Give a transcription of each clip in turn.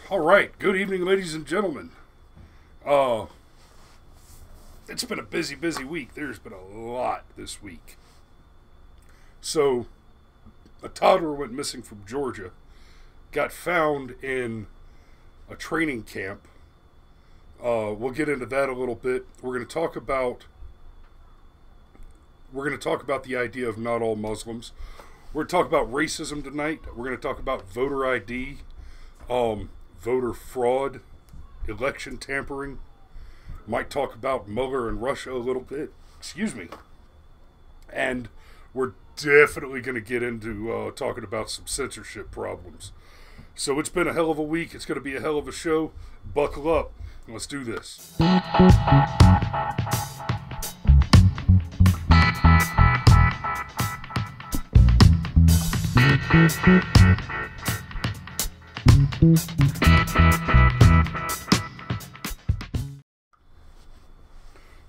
All right. Good evening, ladies and gentlemen. Uh, it's been a busy, busy week. There's been a lot this week. So, a toddler went missing from Georgia, got found in a training camp. We'll get into that a little bit. We're going to talk about the idea of not all Muslims. We're going to talk about racism tonight. We're going to talk about voter ID, voter fraud, election tampering. Might talk about Mueller and Russia a little bit. Excuse me. And we're definitely going to get into talking about some censorship problems. So it's been a hell of a week. It's going to be a hell of a show. Buckle up. Let's do this.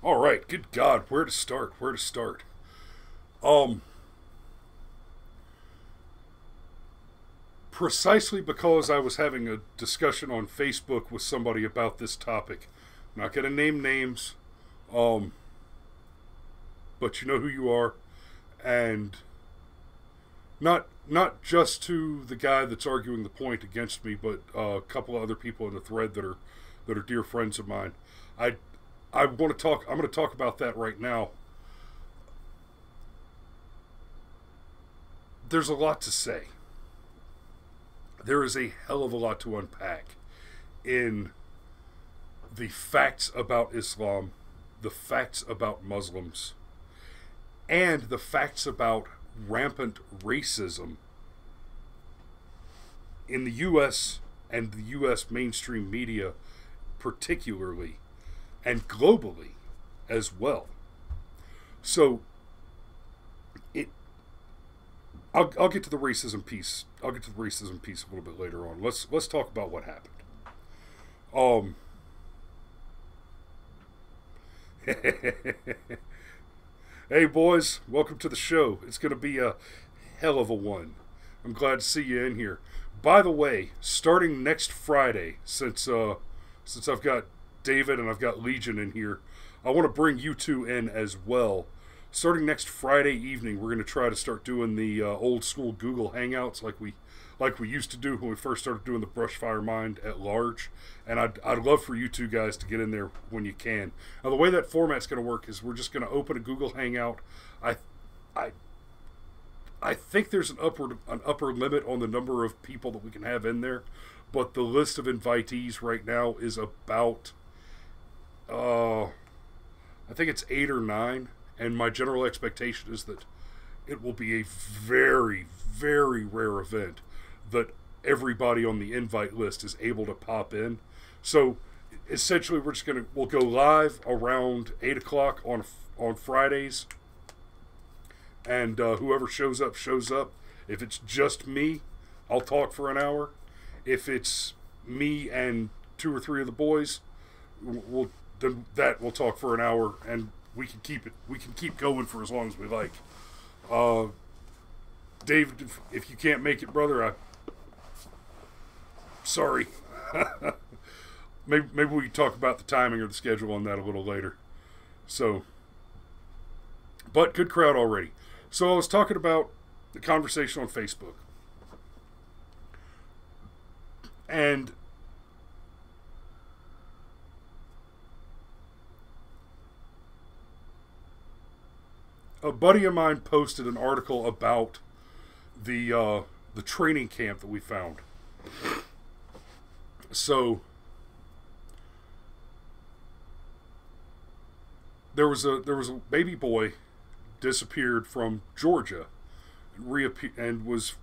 All right, good God, where to start? Precisely because I was having a discussion on Facebook with somebody about this topic. I'm not going to name names, but you know who you are, and not just to the guy that's arguing the point against me, but a couple of other people in the thread that are dear friends of mine. I'm going to talk about that right now. There's a lot to say. There is a hell of a lot to unpack in the facts about Islam, the facts about Muslims, and the facts about rampant racism in the U.S. and the U.S. mainstream media particularly, and globally as well. So, I'll get to the racism piece. A little bit later on. Let's talk about what happened. Hey boys, welcome to the show. It's going to be a hell of a one. I'm glad to see you in here. By the way, starting next Friday, since I've got David and I've got Legion in here, I want to bring you two in as well. Starting next Friday evening, we're going to try to start doing the old school Google Hangouts like we used to do when we first started doing the Brushfire Mind at large. And I'd love for you two guys to get in there when you can. Now, the way that format's going to work is we're just going to open a Google Hangout. I think there's an upper limit on the number of people that we can have in there, but the list of invitees right now is about I think it's 8 or 9. And my general expectation is that it will be a very, very rare event that everybody on the invite list is able to pop in. So essentially, we'll go live around 8 o'clock on Fridays, and whoever shows up shows up. If it's just me, I'll talk for an hour. If it's me and 2 or 3 of the boys, we'll talk for an hour, and we can keep going for as long as we like. David, if you can't make it, brother, sorry. maybe we can talk about the timing or the schedule on that a little later. So, but good crowd already. So I was talking about the conversation on Facebook, and a buddy of mine posted an article about the training camp that we found. So there was a baby boy disappeared from Georgia and was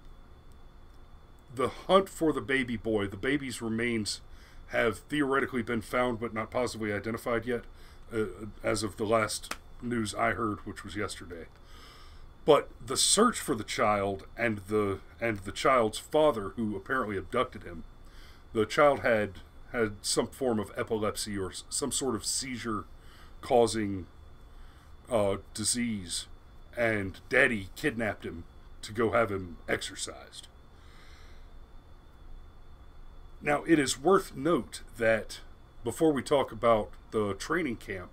the hunt for the baby boy. The baby's remains have theoretically been found but not positively identified yet, as of the last news I heard, which was yesterday. But the search for the child and the child's father, who apparently abducted him, the child had some form of epilepsy or some sort of seizure causing disease, and Daddy kidnapped him to go have him exorcised. Now, it is worth note that before we talk about the training camp,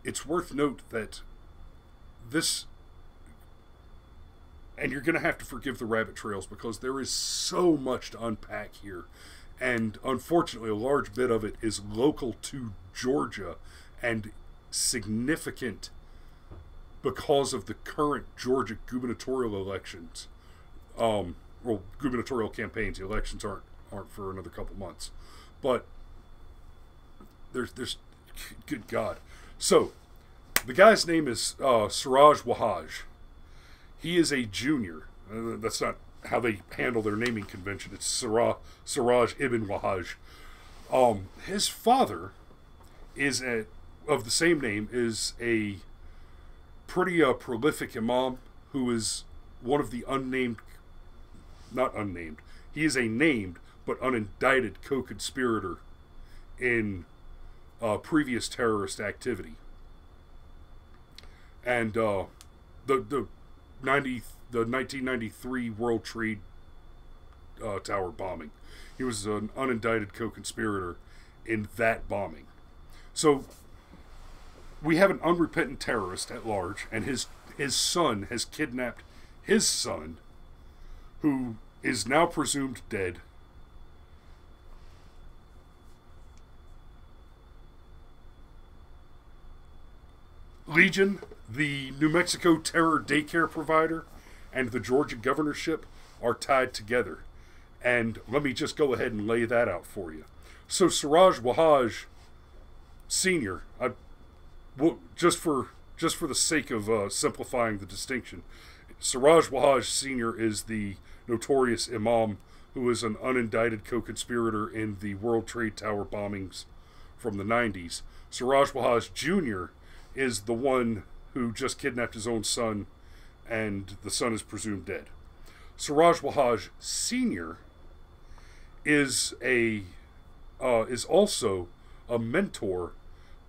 it's worth note that this, and you're going to have to forgive the rabbit trails because there is so much to unpack here. And unfortunately, a large bit of it is local to Georgia and significant because of the current Georgia gubernatorial elections. Well, gubernatorial campaigns. The elections aren't for another couple months. But there's good God. So, the guy's name is Siraj Wahhaj. He is a junior. That's not how they handle their naming convention. It's Siraj Ibn Wahhaj. His father is of the same name, is a pretty prolific imam who is one of the not unnamed. He is a named but unindicted co-conspirator in previous terrorist activity. And the 1993 World Trade Tower bombing. He was an unindicted co-conspirator in that bombing. So we have an unrepentant terrorist at large, and his son has kidnapped his son, who is now presumed dead. Legion, the New Mexico terror daycare provider, and the Georgia governorship are tied together. And let me just go ahead and lay that out for you. So Siraj Wahhaj Sr., just for the sake of simplifying the distinction, Siraj Wahhaj Sr. is the notorious imam who is an unindicted co-conspirator in the World Trade Tower bombings from the 90s. Siraj Wahhaj Jr. is the one who just kidnapped his own son, and the son is presumed dead. Siraj Wahhaj Sr. is also a mentor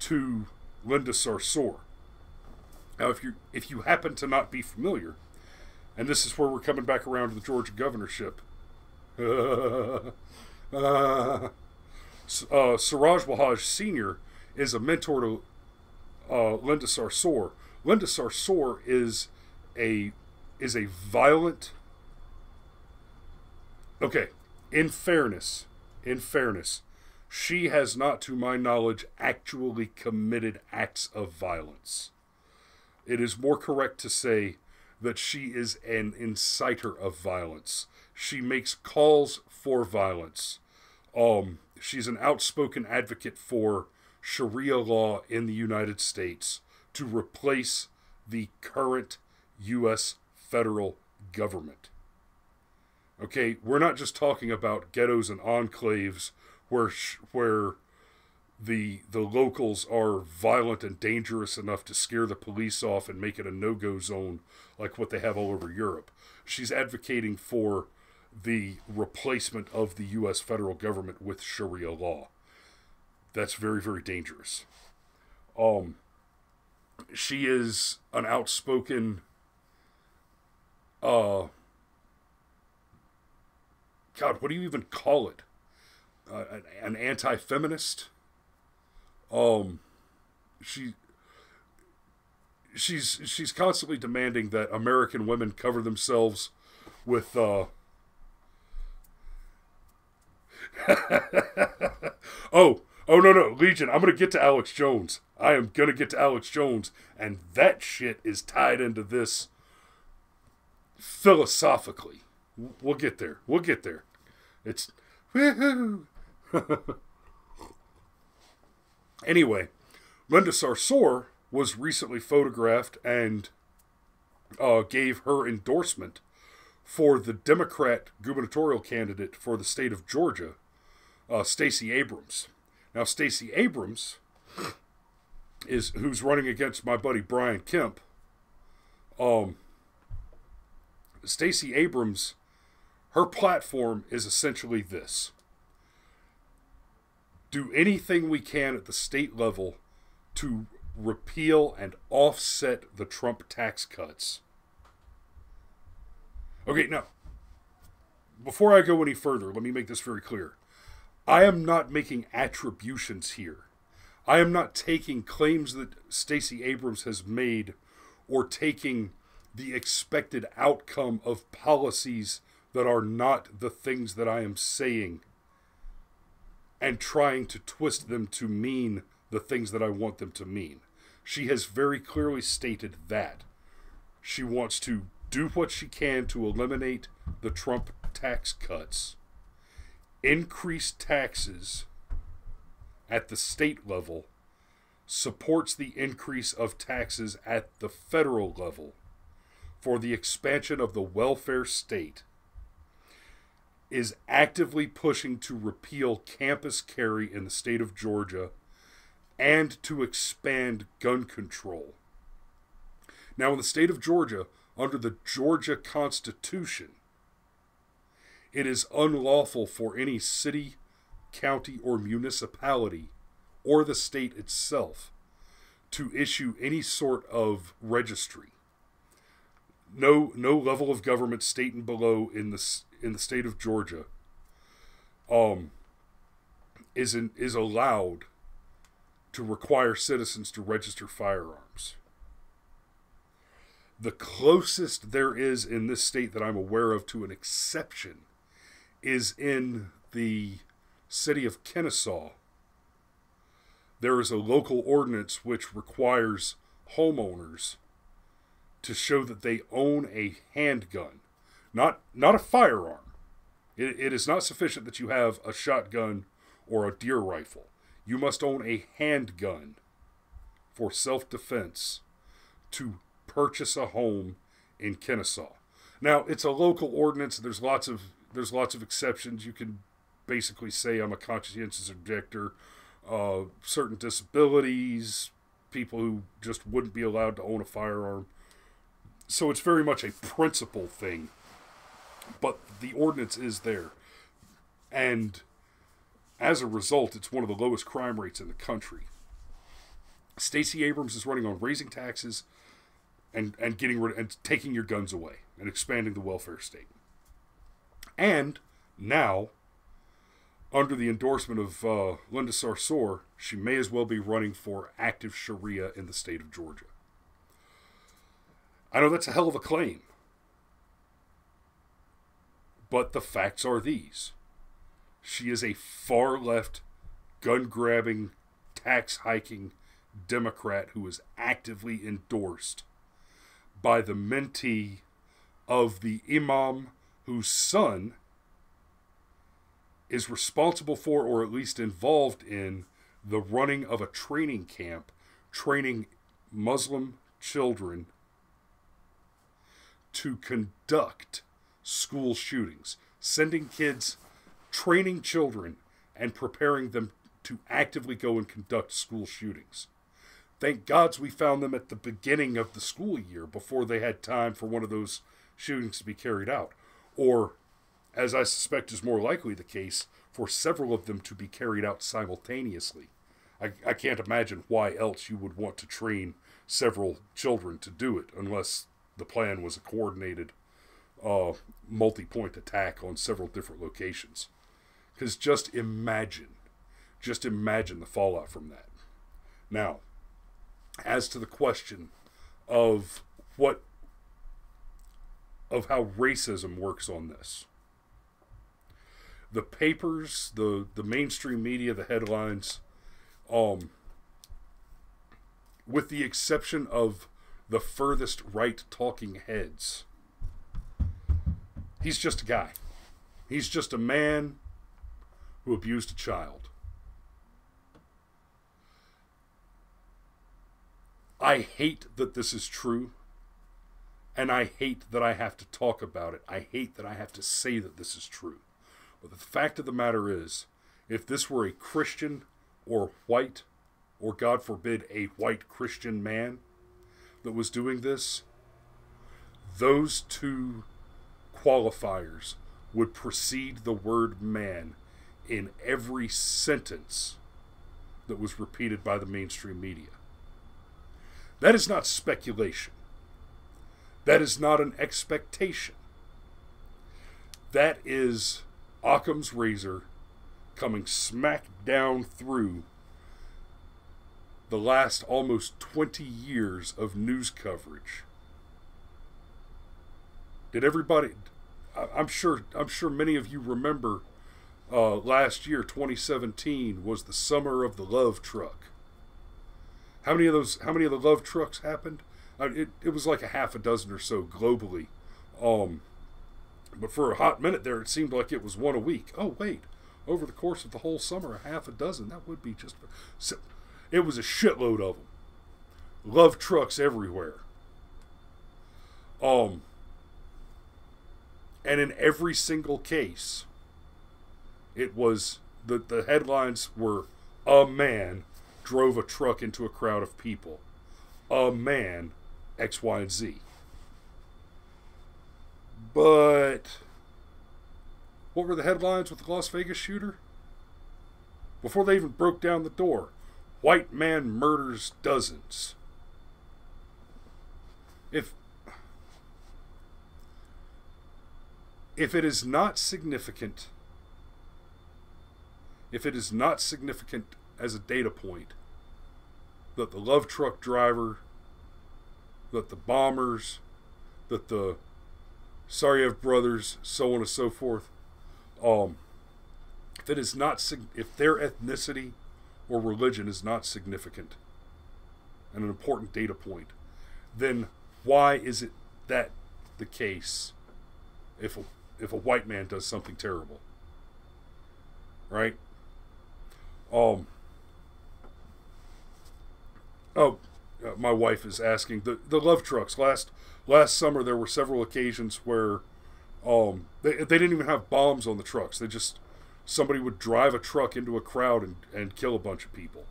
to Linda Sarsour. Now, if you happen to not be familiar, and this is where we're coming back around to the Georgia governorship, Siraj Wahhaj Sr. is a mentor to Linda Sarsour. Linda Sarsour is a violent. Okay, in fairness, she has not, to my knowledge, actually committed acts of violence. It is more correct to say that she is an inciter of violence. She makes calls for violence. She's an outspoken advocate for Sharia law in the United States to replace the current U.S. federal government. Okay, we're not just talking about ghettos and enclaves where the locals are violent and dangerous enough to scare the police off and make it a no-go zone like what they have all over Europe. She's advocating for the replacement of the U.S. federal government with Sharia law. That's very, very dangerous. She is an outspoken, God, what do you even call it? An anti-feminist. She's constantly demanding that American women cover themselves with Oh no, Legion, I'm gonna get to Alex Jones. I am gonna get to Alex Jones, and that shit is tied into this philosophically. We'll get there. It's woohoo. Anyway, Linda Sarsour was recently photographed and gave her endorsement for the Democrat gubernatorial candidate for the state of Georgia, Stacey Abrams. Now, Stacey Abrams is who's running against my buddy Brian Kemp. Stacey Abrams, her platform is essentially this: do anything we can at the state level to repeal and offset the Trump tax cuts. Okay, now, before I go any further, let me make this very clear. I am not making attributions here. I am not taking claims that Stacey Abrams has made or taking the expected outcome of policies that are not the things that I am saying and trying to twist them to mean the things that I want them to mean. She has very clearly stated that she wants to do what she can to eliminate the Trump tax cuts, increase taxes at the state level, supports the increase of taxes at the federal level for the expansion of the welfare state, is actively pushing to repeal campus carry in the state of Georgia and to expand gun control. Now, in the state of Georgia, under the Georgia Constitution, it is unlawful for any city, county, or municipality, or the state itself, to issue any sort of registry. No level of government, state and below, in the state of Georgia, is allowed to require citizens to register firearms. The closest there is in this state that I'm aware of to an exception is in the city of Kennesaw. There is a local ordinance which requires homeowners to show that they own a handgun, not a firearm. It is not sufficient that you have a shotgun or a deer rifle. You must own a handgun for self-defense to purchase a home in Kennesaw. Now, it's a local ordinance. There's lots of exceptions. You can basically say I'm a conscientious objector. Certain disabilities, people who just wouldn't be allowed to own a firearm. So it's very much a principle thing. But the ordinance is there. And as a result, it's one of the lowest crime rates in the country. Stacey Abrams is running on raising taxes and getting rid and taking your guns away and expanding the welfare state. And now, under the endorsement of Linda Sarsour, she may as well be running for active Sharia in the state of Georgia. I know that's a hell of a claim. But the facts are these. She is a far-left, gun-grabbing, tax-hiking Democrat who is actively endorsed by the mentee of the imam whose son is responsible for, or at least involved in, the running of a training camp training Muslim children to conduct school shootings, sending kids, training children, and preparing them to actively go and conduct school shootings. Thank gods we found them at the beginning of the school year before they had time for one of those shootings to be carried out. Or, as I suspect is more likely the case, for several of them to be carried out simultaneously. I can't imagine why else you would want to train several children to do it unless the plan was a coordinated multi-point attack on several different locations. Because just imagine the fallout from that. Now, as to the question of how racism works on this, the papers, the mainstream media, the headlines, with the exception of the furthest right talking heads, he's just a guy. He's just a man who abused a child. I hate that this is true, and I hate that I have to talk about it. I hate that I have to say that this is true. But the fact of the matter is, if this were a Christian or white, or God forbid, a white Christian man that was doing this, those two qualifiers would precede the word man in every sentence that was repeated by the mainstream media. That is not speculation. That is not an expectation. That is Occam's razor coming smack down through the last almost 20 years of news coverage. Did everybody? I'm sure many of you remember last year, 2017, was the summer of the love truck. How many of the love trucks happened? It was like a half a dozen or so globally. But for a hot minute there, it seemed like it was one a week. Oh, wait. Over the course of the whole summer, a half a dozen. That would be just... So, it was a shitload of them. Love trucks everywhere. And in every single case, it was... The headlines were, a man drove a truck into a crowd of people. A man, X, Y, and Z. But what were the headlines with the Las Vegas shooter? Before they even broke down the door, white man murders dozens. If it is not significant, as a data point that the love truck driver, that the bombers, that the Sariev brothers, so on and so forth, if their ethnicity or religion is not significant and an important data point, then why is it that the case if a white man does something terrible? Right? My wife is asking the love trucks. Last summer there were several occasions where they didn't even have bombs on the trucks. Somebody would drive a truck into a crowd and kill a bunch of people.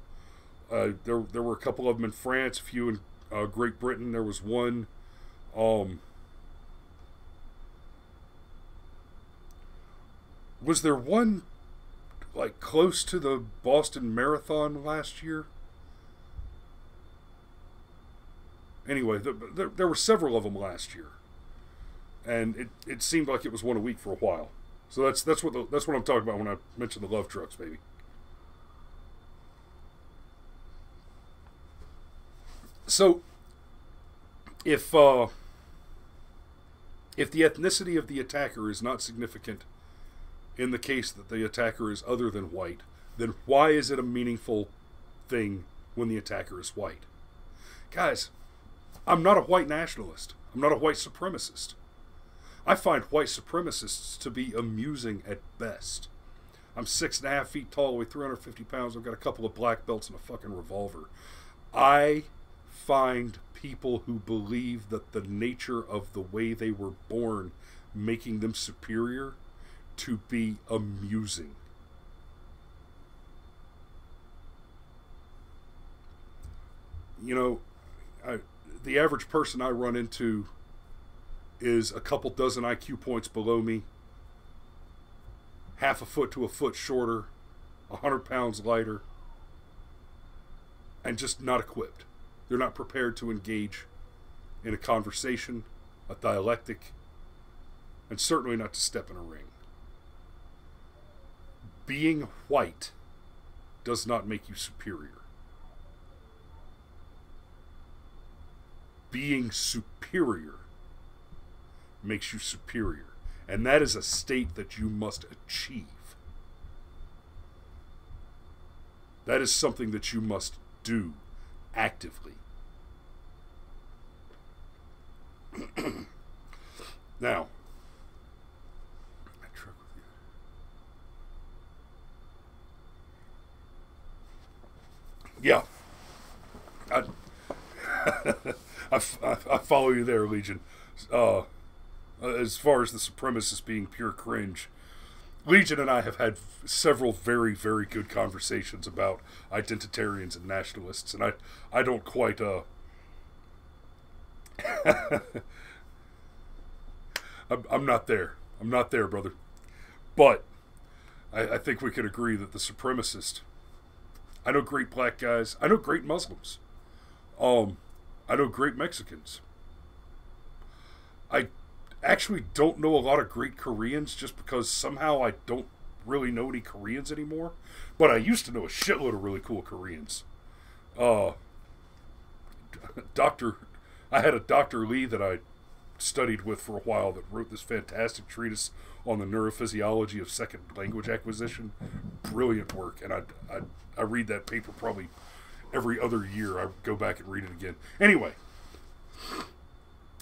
There were a couple of them in France, a few in Great Britain. There was one. Was there one like close to the Boston Marathon last year? Anyway, there were several of them last year, and it seemed like it was one a week for a while. So that's what I'm talking about when I mention the love trucks, baby. So if the ethnicity of the attacker is not significant in the case that the attacker is other than white, then why is it a meaningful thing when the attacker is white? Guys, I'm not a white nationalist. I'm not a white supremacist. I find white supremacists to be amusing at best. I'm 6.5 feet tall, weigh 350 pounds. I've got a couple of black belts and a fucking revolver. I find people who believe that the nature of the way they were born making them superior to be amusing. You know, the average person I run into is a couple dozen IQ points below me, half a foot to a foot shorter, 100 pounds lighter, and just not equipped. They're not prepared to engage in a conversation, a dialectic, and certainly not to step in a ring. Being white does not make you superior. Being superior makes you superior. And that is a state that you must achieve. That is something that you must do actively. Now, yeah, I follow you there, Legion. As far as the supremacists being pure cringe, Legion and I have had several very, very good conversations about identitarians and nationalists, and I don't quite I'm not there. I'm not there, brother. But I think we could agree that the supremacist. I know great black guys. I know great Muslims. I know great Mexicans. I actually don't know a lot of great Koreans just because somehow I don't really know any Koreans anymore. But I used to know a shitload of really cool Koreans. Uh, I had a Dr. Lee that I studied with for a while that wrote this fantastic treatise on the neurophysiology of second language acquisition. Brilliant work, and I read that paper probably every other year. I go back and read it again. Anyway,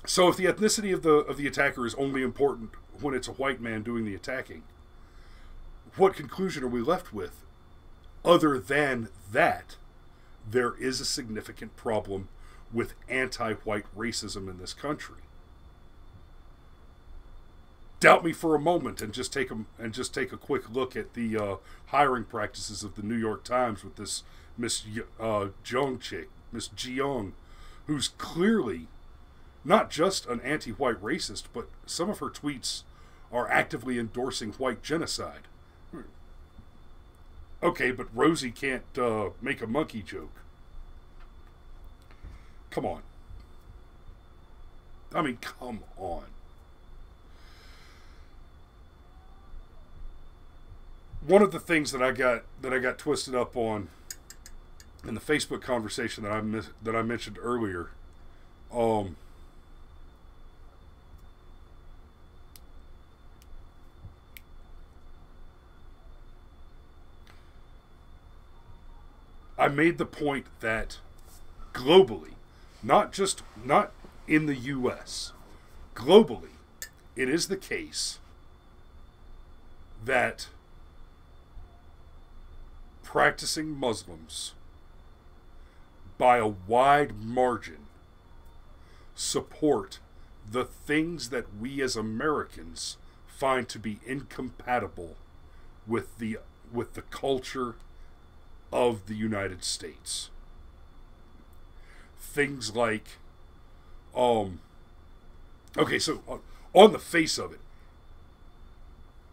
so if the ethnicity of the attacker is only important when it's a white man doing the attacking, what conclusion are we left with? Other than that, there is a significant problem with anti-white racism in this country. Doubt me for a moment, and just take a quick look at the hiring practices of the New York Times with this Miss Jeong chick, Miss Jeong, who's clearly not just an anti-white racist, but some of her tweets are actively endorsing white genocide. Okay, but Rosie can't make a monkey joke. Come on. I mean, come on. One of the things that I got twisted up on in the Facebook conversation that I mentioned earlier, I made the point that globally, not in the U.S., globally, it is the case that practicing Muslims, by a wide margin, support the things that we as Americans find to be incompatible with the culture of the United States. Things like, okay, so on the face of it,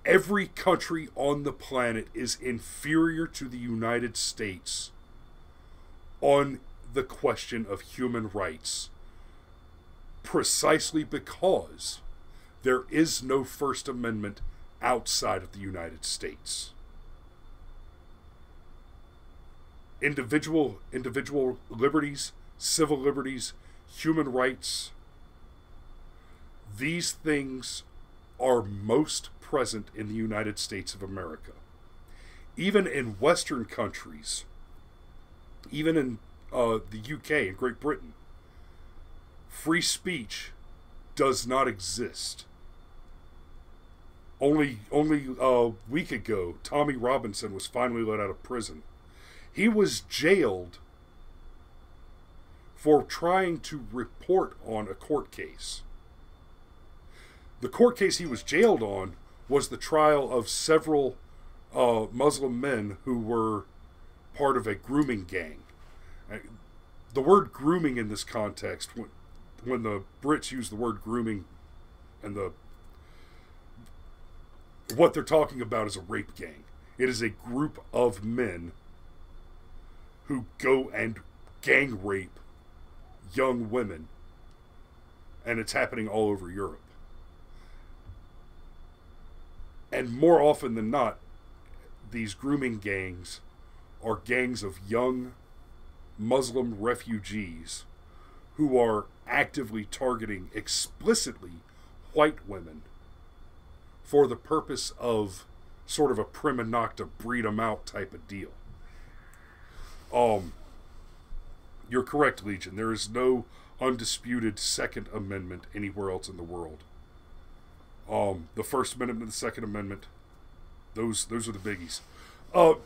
every country on the planet is inferior to the United States on the question of human rights, precisely because there is no First Amendment outside of the United States. Individual liberties, civil liberties, human rights, these things are most present in the United States of America. Even in Western countries, even in the UK and Great Britain, free speech does not exist. Only a week ago, Tommy Robinson was finally let out of prison. He was jailed for trying to report on a court case. The court case he was jailed on was the trial of several Muslim men who were part of a grooming gang. The word grooming in this context, when the Brits use the word grooming, and what they're talking about is a rape gang. It is a group of men who go and gang rape young women, and it's happening all over Europe. And more often than not, these grooming gangs are gangs of young Muslim refugees who are actively targeting explicitly white women for the purpose of sort of a prima nocta, breed 'em out type of deal. You're correct, Legion. There is no undisputed Second Amendment anywhere else in the world. The First Amendment and the Second Amendment, those are the biggies.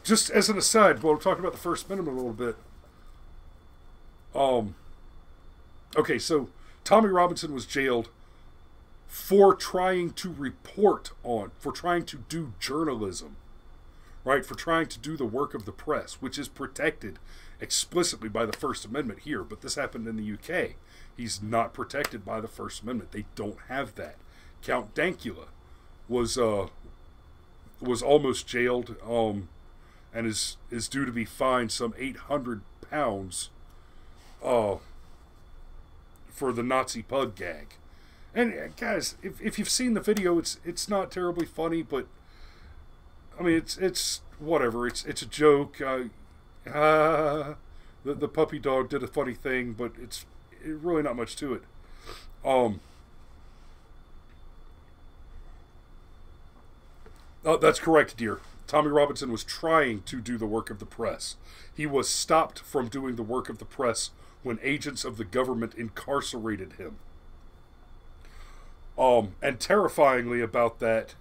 Just as an aside, while we're talking about the First Amendment a little bit, okay, so Tommy Robinson was jailed for trying to for trying to do journalism, right? For trying to do the work of the press, which is protected explicitly by the First Amendment here, but this happened in the UK. He's not protected by the First Amendment. They don't have that. Count Dankula was almost jailed, and is due to be fined some £800 for the Nazi pug gag. And guys, if you've seen the video, it's not terribly funny, but I mean it's whatever. It's a joke. The puppy dog did a funny thing, but it's really not much to it. Oh, that's correct, dear. Tommy Robinson was trying to do the work of the press. He was stopped from doing the work of the press when agents of the government incarcerated him. And terrifyingly about that,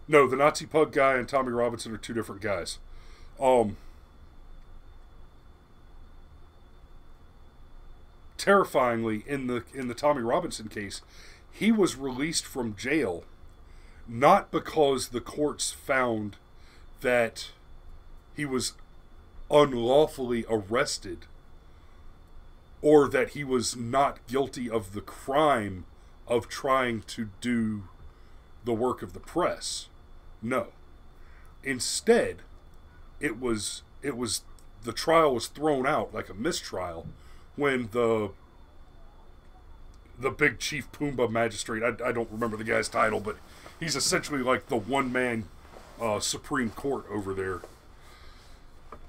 no, the Nazi pug guy and Tommy Robinson are two different guys. Terrifyingly, in the Tommy Robinson case, he was released from jail not because the courts found that he was unlawfully arrested or that he was not guilty of the crime of trying to do the work of the press. No. Instead, it was the trial was thrown out like a mistrial when the big Chief Pumbaa magistrate, I don't remember the guy's title, but he's essentially like the one-man Supreme Court over there.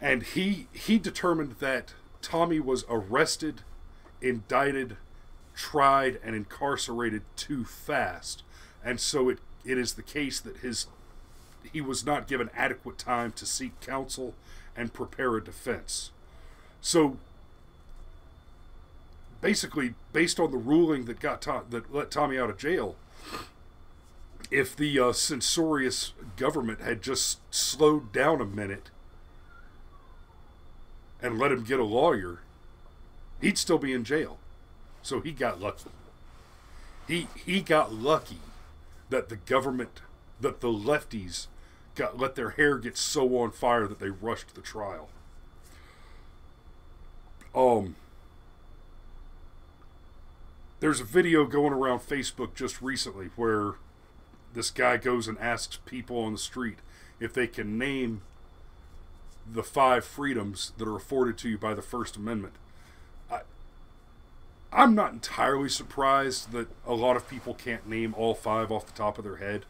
And he determined that Tommy was arrested, indicted, tried, and incarcerated too fast. And so it is the case that he was not given adequate time to seek counsel and prepare a defense. So basically, based on the ruling that let Tommy out of jail, if the censorious government had just slowed down a minute and let him get a lawyer, he'd still be in jail. So he got lucky. He got lucky that the government, that the lefties let their hair get so on fire that they rushed the trial. There's a video going around Facebook just recently where this guy goes and asks people on the street if they can name the 5 freedoms that are afforded to you by the First Amendment. I'm not entirely surprised that a lot of people can't name all 5 off the top of their head.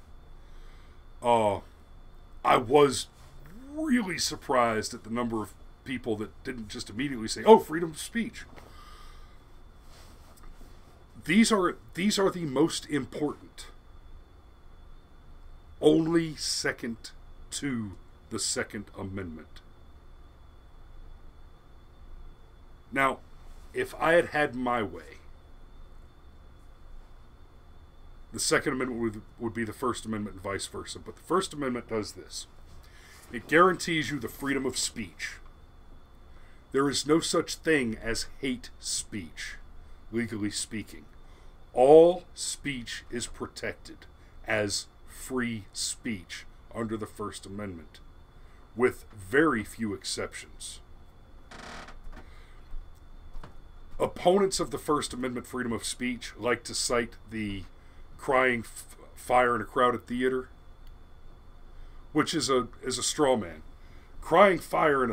I was really surprised at the number of people that didn't just immediately say, "Oh, freedom of speech." These are the most important. Only second to the Second Amendment. Now, if I had had my way, the Second Amendment would be the First Amendment and vice versa. But the First Amendment does this. It guarantees you the freedom of speech. There is no such thing as hate speech, legally speaking. All speech is protected as free speech under the First Amendment, with very few exceptions. Opponents of the First Amendment freedom of speech like to cite the crying fire in a crowded theater, which is a straw man. Shouting fire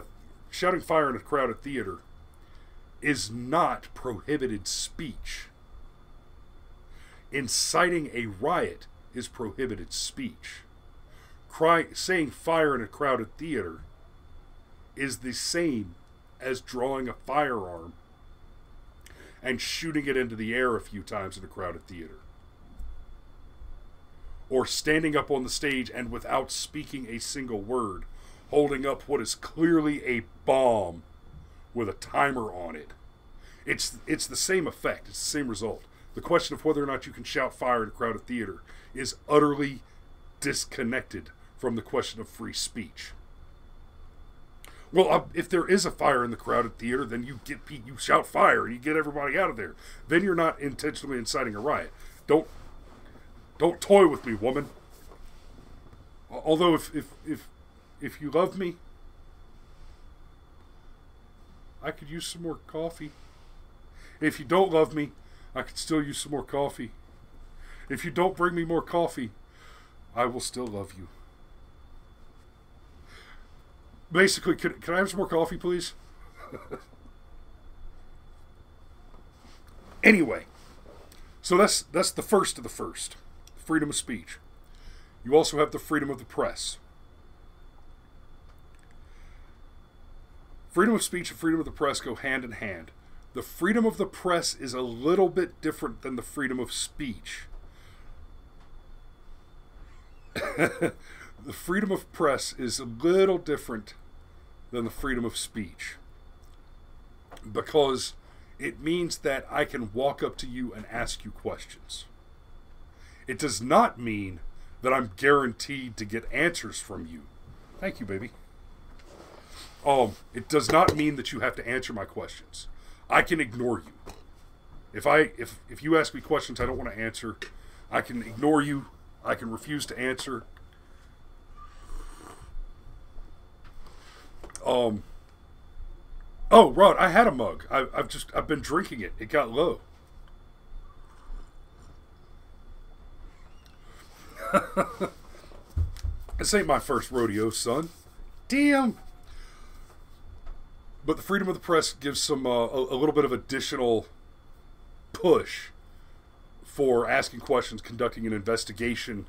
in a crowded theater is not prohibited speech. Inciting a riot is prohibited speech. Saying fire in a crowded theater is the same as drawing a firearm and shooting it into the air a few times in a crowded theater. Or standing up on the stage and without speaking a single word, holding up what is clearly a bomb with a timer on it. It's the same effect. It's the same result. The question of whether or not you can shout fire in a crowded theater is utterly disconnected from the question of free speech. Well, if there is a fire in the crowded theater, then you shout fire and you get everybody out of there. Then you're not intentionally inciting a riot. Don't toy with me, woman. Although if you love me, I could use some more coffee. If you don't love me, I could still use some more coffee. If you don't bring me more coffee, I will still love you. Basically, can I have some more coffee, please? Anyway, So that's the first of the first. Freedom of speech. You also have the freedom of the press. Freedom of speech and freedom of the press go hand in hand. The freedom of the press is a little bit different than the freedom of speech. The freedom of press is a little different than the freedom of speech, because it means that I can walk up to you and ask you questions. It does not mean that I'm guaranteed to get answers from you. Thank you, baby. It does not mean that you have to answer my questions. I can ignore you. If you ask me questions I don't want to answer, I can ignore you. I can refuse to answer. Oh, Rod, I had a mug. I've been drinking it. It got low. This ain't my first rodeo, son. Damn. But the freedom of the press gives some a little bit of additional push for asking questions, conducting an investigation,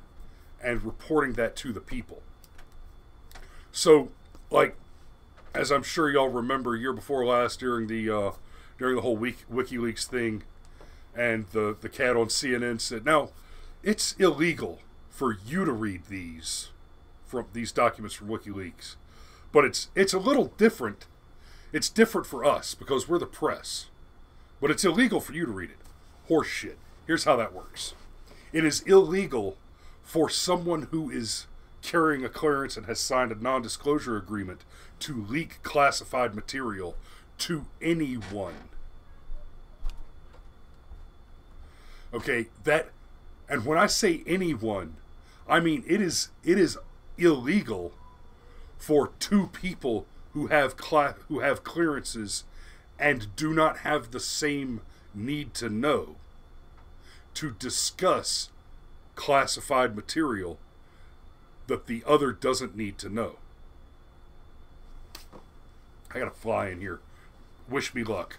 and reporting that to the people. So, like, as I'm sure y'all remember, year before last, during the whole WikiLeaks thing, and the cat on CNN said, "Now, it's illegal for you to read these documents from WikiLeaks, but it's a little different. It's different for us because we're the press, but it's illegal for you to read it." Horse shit. Here's how that works. It is illegal for someone who is carrying a clearance and has signed a non-disclosure agreement to leak classified material to anyone. Okay, and when I say anyone, I mean it is illegal for two people who have clearances and do not have the same need to know to discuss classified material that the other doesn't need to know. I got a fly in here. Wish me luck.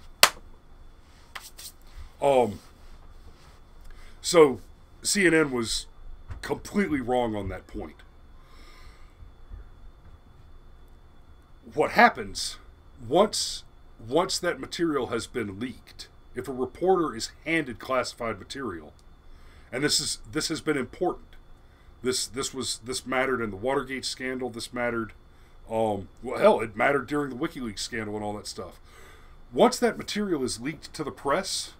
So CNN was completely wrong on that point. What happens once that material has been leaked, if a reporter is handed classified material, and this has been important. This mattered in the Watergate scandal. This mattered, well, hell, it mattered during the WikiLeaks scandal and all that stuff. Once that material is leaked to the press,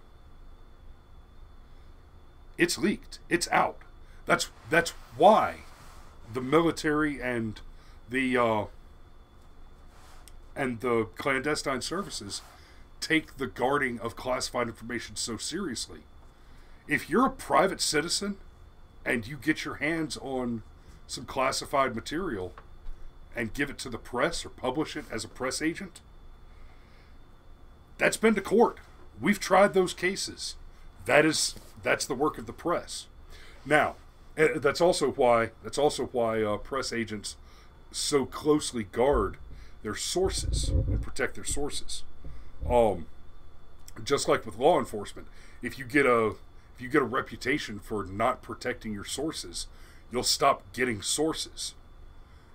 it's leaked. It's out. That's why the military and the clandestine services take the guarding of classified information so seriously. If you're a private citizen and you get your hands on some classified material and give it to the press or publish it as a press agent, that's been to court. We've tried those cases. That's the work of the press. Now, that's also why press agents so closely guard their sources and protect their sources. Just like with law enforcement, if you get a reputation for not protecting your sources, you'll stop getting sources.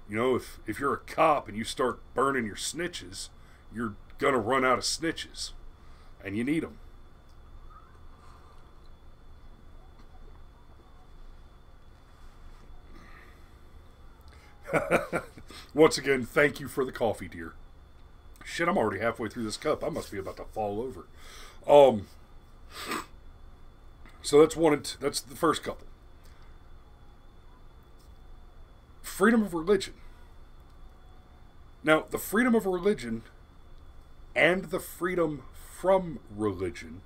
You know, if you're a cop and you start burning your snitches, you're gonna run out of snitches, and you need them. Once again, thank you for the coffee, dear. Shit, I'm already halfway through this cup. I must be about to fall over. So that's the first couple. Freedom of religion. Now, the freedom of religion and the freedom from religion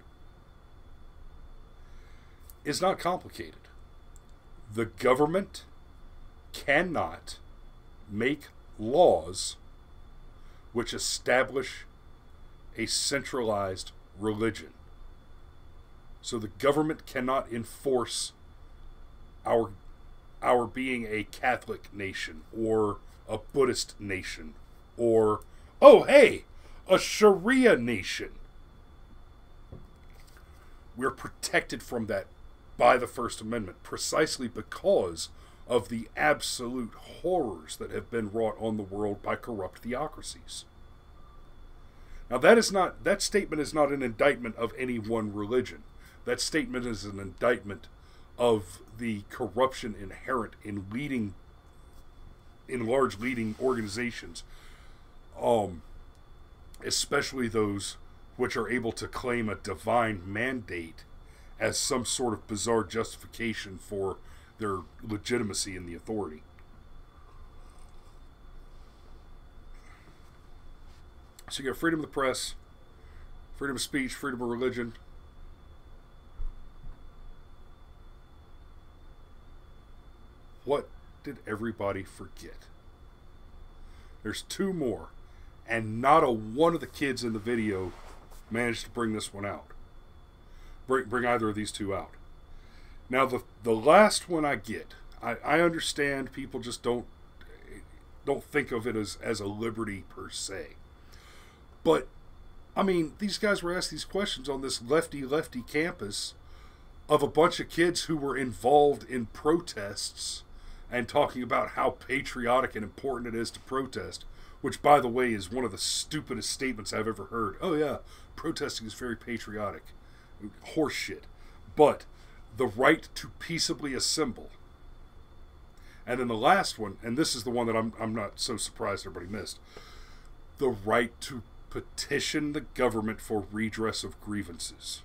is not complicated. The government cannot make laws which establish a centralized religion. So the government cannot enforce our being a Catholic nation or a Buddhist nation or, oh hey, a Sharia nation. We're protected from that by the First Amendment, precisely because of the absolute horrors that have been wrought on the world by corrupt theocracies. Now, that statement is not an indictment of any one religion. That statement is an indictment of the corruption inherent in large leading organizations, especially those which are able to claim a divine mandate as some sort of bizarre justification for their legitimacy in the authority. So you got freedom of the press, freedom of speech, freedom of religion. What did everybody forget? There's two more, and not a one of the kids in the video managed to bring this one out. Bring either of these two out. Now the last one I get, I understand people just don't think of it as a liberty per se. But I mean, these guys were asked these questions on this lefty campus of a bunch of kids who were involved in protests and talking about how patriotic and important it is to protest, which, by the way, is one of the stupidest statements I've ever heard. Oh yeah, protesting is very patriotic. Horseshit. But the right to peaceably assemble. And then the last one, and this is the one that I'm not so surprised everybody missed, the right to petition the government for redress of grievances.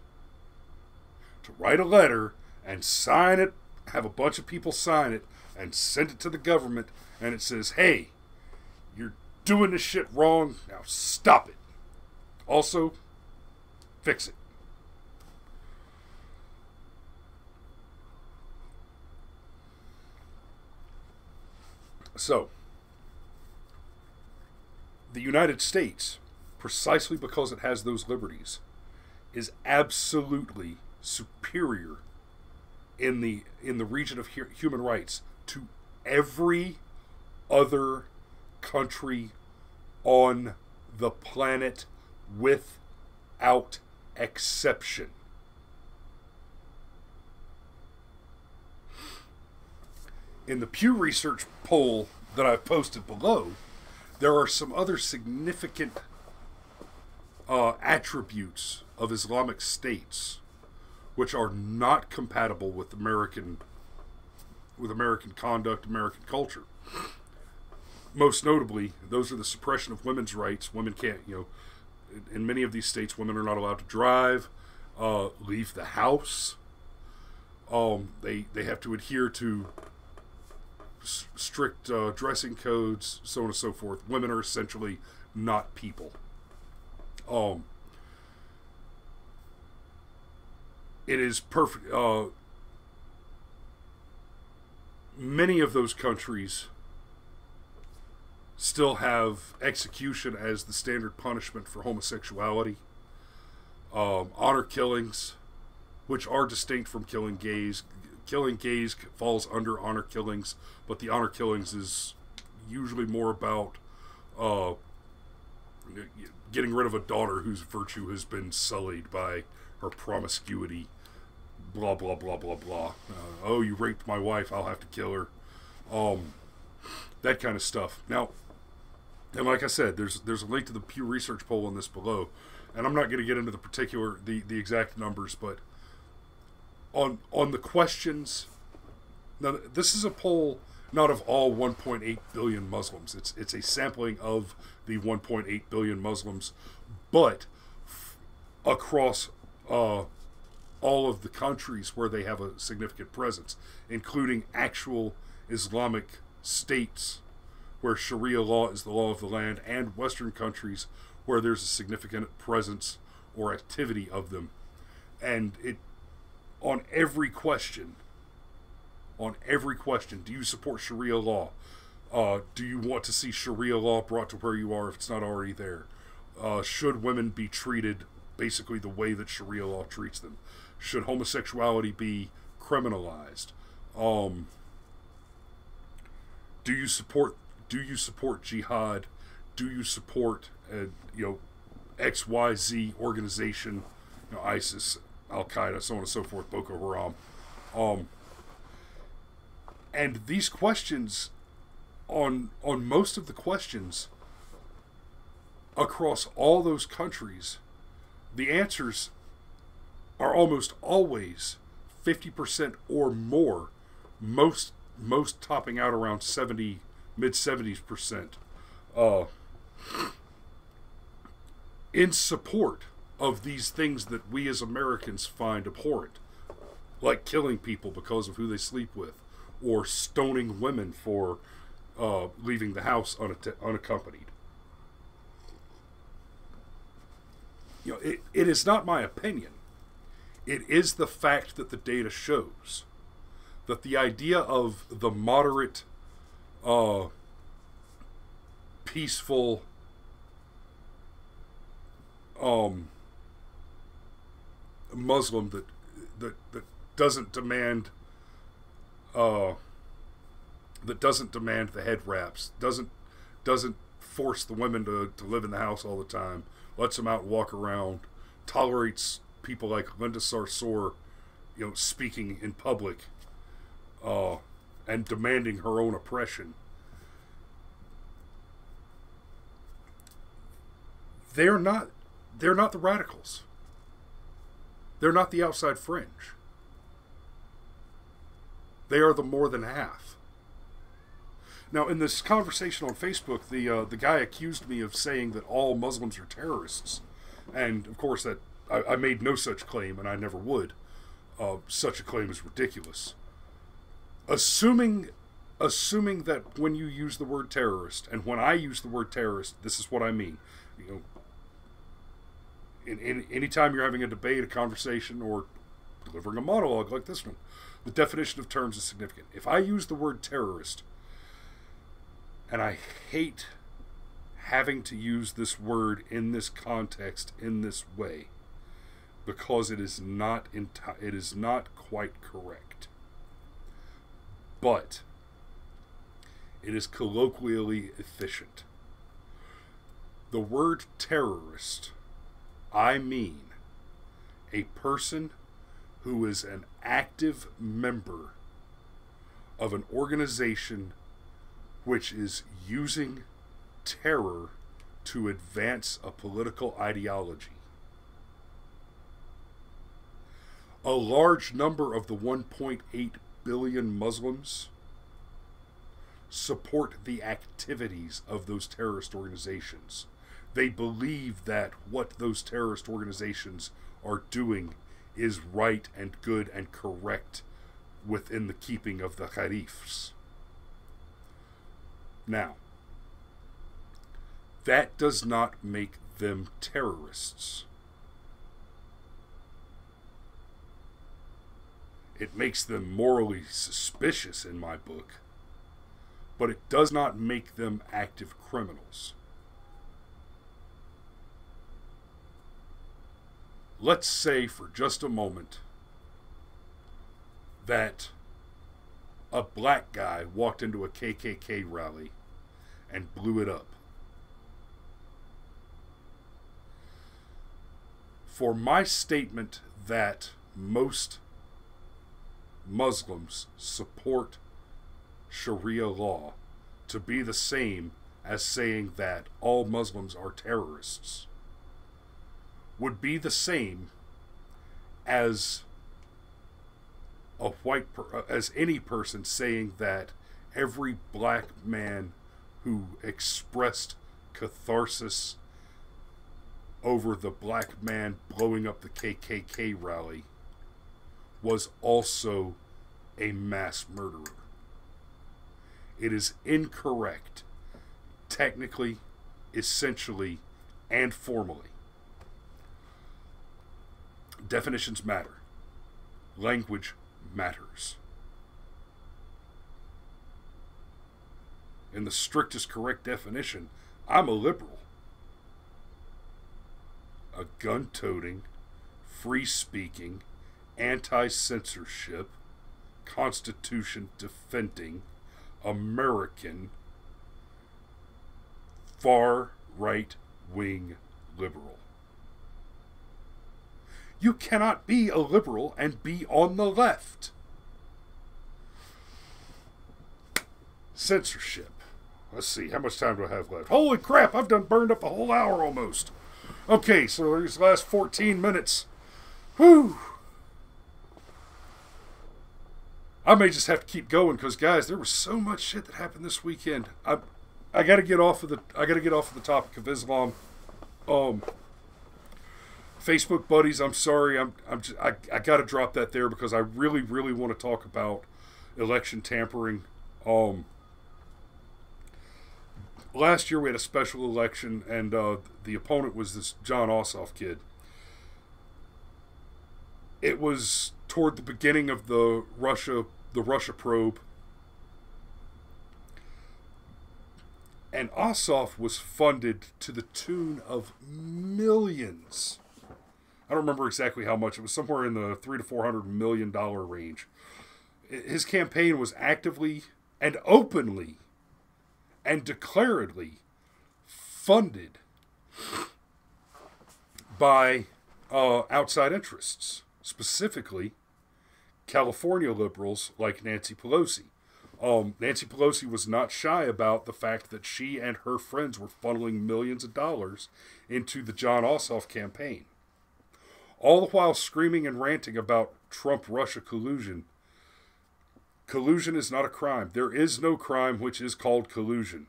To write a letter and sign it, have a bunch of people sign it, and send it to the government, and it says, hey, you're doing this shit wrong, now stop it. Also, fix it. So, the United States, precisely because it has those liberties, is absolutely superior in the region of human rights to every other country on the planet without exception. In the Pew Research poll that I've posted below, there are some other significant attributes of Islamic states which are not compatible with American conduct, American culture. Most notably, those are the suppression of women's rights. Women can't, in many of these states, women are not allowed to drive, leave the house. They have to adhere to strict dressing codes, so on and so forth. Women are essentially not people. It is perfect. Many of those countries still have execution as the standard punishment for homosexuality. Honor killings, which are distinct from killing gays. Killing gays falls under honor killings, but the honor killings is usually more about getting rid of a daughter whose virtue has been sullied by her promiscuity. Blah, blah, blah, blah, blah. Oh, you raped my wife, I'll have to kill her. That kind of stuff. Now, and like I said, there's a link to the Pew Research poll on this below, and I'm not going to get into the exact numbers, but on the questions. Now, this is a poll not of all 1.8 billion Muslims. It's a sampling of the 1.8 billion Muslims, but across all of the countries where they have a significant presence, including actual Islamic states where Sharia law is the law of the land, and Western countries where there's a significant presence or activity of them. And it, on every question, do you support Sharia law? Do you want to see Sharia law brought to where you are if it's not already there? Should women be treated basically the way that Sharia law treats them? Should homosexuality be criminalized? Do you support jihad? Do you support XYZ organization, ISIS, Al Qaeda, so on and so forth, Boko Haram? Um, and these questions, on most of the questions across all those countries, the answers are almost always 50% or more, most topping out around 70, mid 70%, uh, in support of these things that we as Americans find abhorrent, like killing people because of who they sleep with, or stoning women for leaving the house unaccompanied. You know, it is not my opinion. It is the fact that the data shows that the idea of the moderate, peaceful, Muslim that doesn't demand the head wraps, doesn't force the women to live in the house all the time, lets them out and walk around, tolerates people like Linda Sarsour, you know, speaking in public, and demanding her own oppression. They're not the radicals. They're not the outside fringe. They are the more than half. Now, in this conversation on Facebook, the guy accused me of saying that all Muslims are terrorists, and of course that I made no such claim, and I never would. Such a claim is ridiculous. Assuming that when you use the word terrorist, and when I use the word terrorist, this is what I mean. You know, anytime you're having a debate, a conversation, or delivering a monologue like this one, the definition of terms is significant. If I use the word terrorist, and I hate having to use this word in this context in this way, because it is not quite correct, but it is colloquially efficient. The word terrorist, I mean a person who is an active member of an organization which is using terror to advance a political ideology. A large number of the 1.8 billion Muslims support the activities of those terrorist organizations. They believe that what those terrorist organizations are doing is right and good and correct within the keeping of the Sharifs. Now, that does not make them terrorists. It makes them morally suspicious in my book, but it does not make them active criminals. Let's say for just a moment that a black guy walked into a KKK rally and blew it up. For my statement that most Muslims support Sharia law to be the same as saying that all Muslims are terrorists would be the same as as any person saying that every black man who expressed catharsis over the black man blowing up the KKK rally was also a mass murderer. It is incorrect, technically, essentially, and formally. Definitions matter. Language matters. In the strictest correct definition, I'm a liberal. A gun-toting, free-speaking, anti-censorship, Constitution-defending, American, far right-wing liberal. You cannot be a liberal and be on the left. Censorship. Let's see, how much time do I have left? Holy crap, I've done burned up a whole hour almost. Okay, so these last 14 minutes. Whew. I may just have to keep going because, guys, there was so much shit that happened this weekend. I got to get off of the topic of Islam. Facebook buddies, I'm sorry, I got to drop that there because I really, really want to talk about election tampering. Last year we had a special election, and the opponent was this Jon Ossoff kid. It was toward the beginning of the Russia probe, and Ossoff was funded to the tune of millions. I don't remember exactly how much. It was somewhere in the $300 to $400 million range. His campaign was actively and openly and declaredly funded by outside interests, specifically California liberals like Nancy Pelosi. Nancy Pelosi was not shy about the fact that she and her friends were funneling millions of dollars into the Jon Ossoff campaign. All the while screaming and ranting about Trump-Russia collusion. Collusion is not a crime. There is no crime which is called collusion.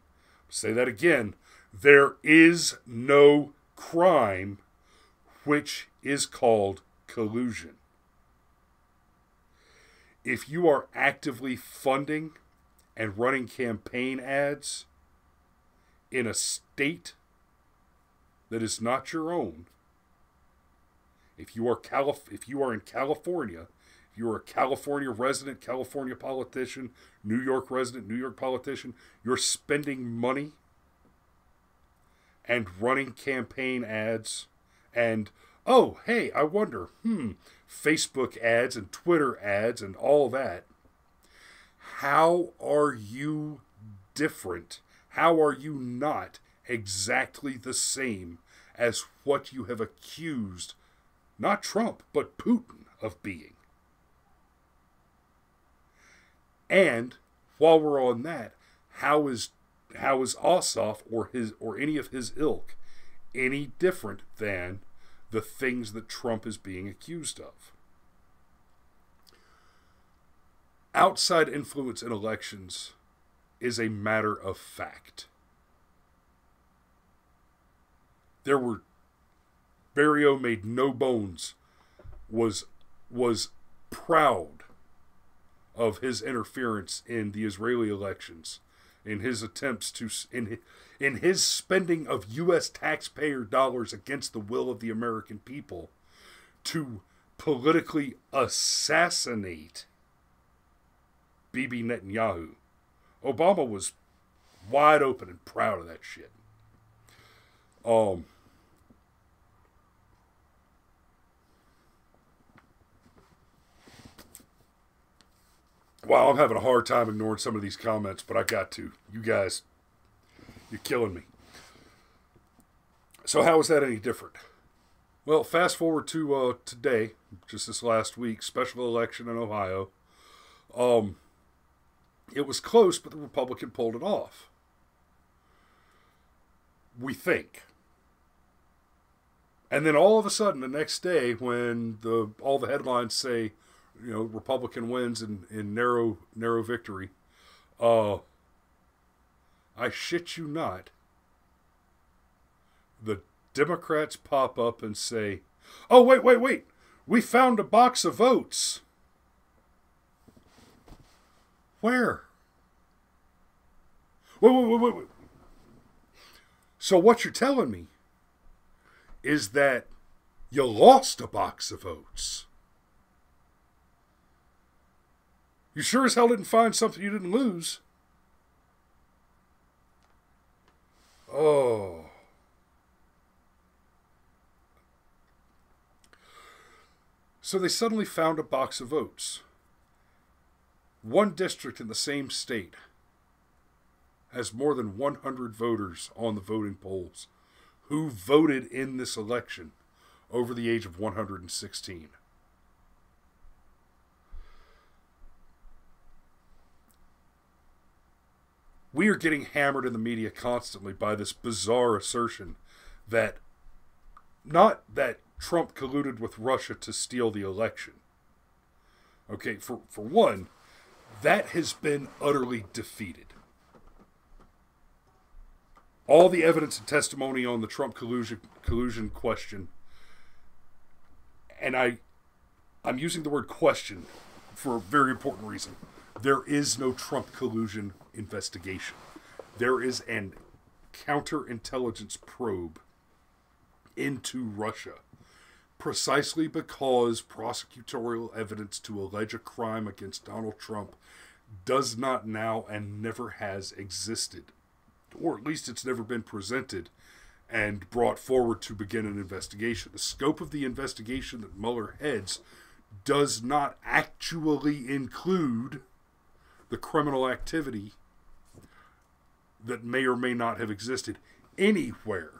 Say that again. There is no crime which is called collusion. If you are actively funding and running campaign ads in a state that is not your own, if you are in California, if you are a California resident, California politician, New York resident, New York politician, you're spending money and running campaign ads and, oh, hey, I wonder, Facebook ads and Twitter ads and all that. How are you different? How are you not exactly the same as what you have accused not Trump, but Putin of being? And while we're on that, how is Ossoff or any of his ilk any different than the things that Trump is being accused of? Outside influence in elections is a matter of fact. Barrio made no bones, was proud of his interference in the Israeli elections, in his attempts to, in his spending of U.S. taxpayer dollars against the will of the American people to politically assassinate Bibi Netanyahu. Obama was wide open and proud of that shit. Wow, I'm having a hard time ignoring some of these comments, but I got to. You guys, you're killing me. So how is that any different? Well, fast forward to today, just this last week, special election in Ohio. It was close, but the Republican pulled it off. We think. And then all of a sudden, the next day, when all the headlines say, Republican wins in narrow victory, I shit you not, the Democrats pop up and say, oh, wait, we found a box of votes. Where? Wait. So what you're telling me is that you lost a box of votes. You sure as hell didn't find something you didn't lose. Oh. So they suddenly found a box of votes. One district in the same state has more than 100 voters on the voting polls who voted in this election over the age of 116. we are getting hammered in the media constantly by this bizarre assertion that not that Trump colluded with Russia to steal the election. Okay, for one, that has been utterly defeated. All the evidence and testimony on the Trump collusion question, and I'm using the word question for a very important reason. There is no Trump collusion investigation. There is an counterintelligence probe into Russia, precisely because prosecutorial evidence to allege a crime against Donald Trump does not now and never has existed, or at least it's never been presented and brought forward to begin an investigation. The scope of the investigation that Mueller heads does not actually include the criminal activity that may or may not have existed anywhere.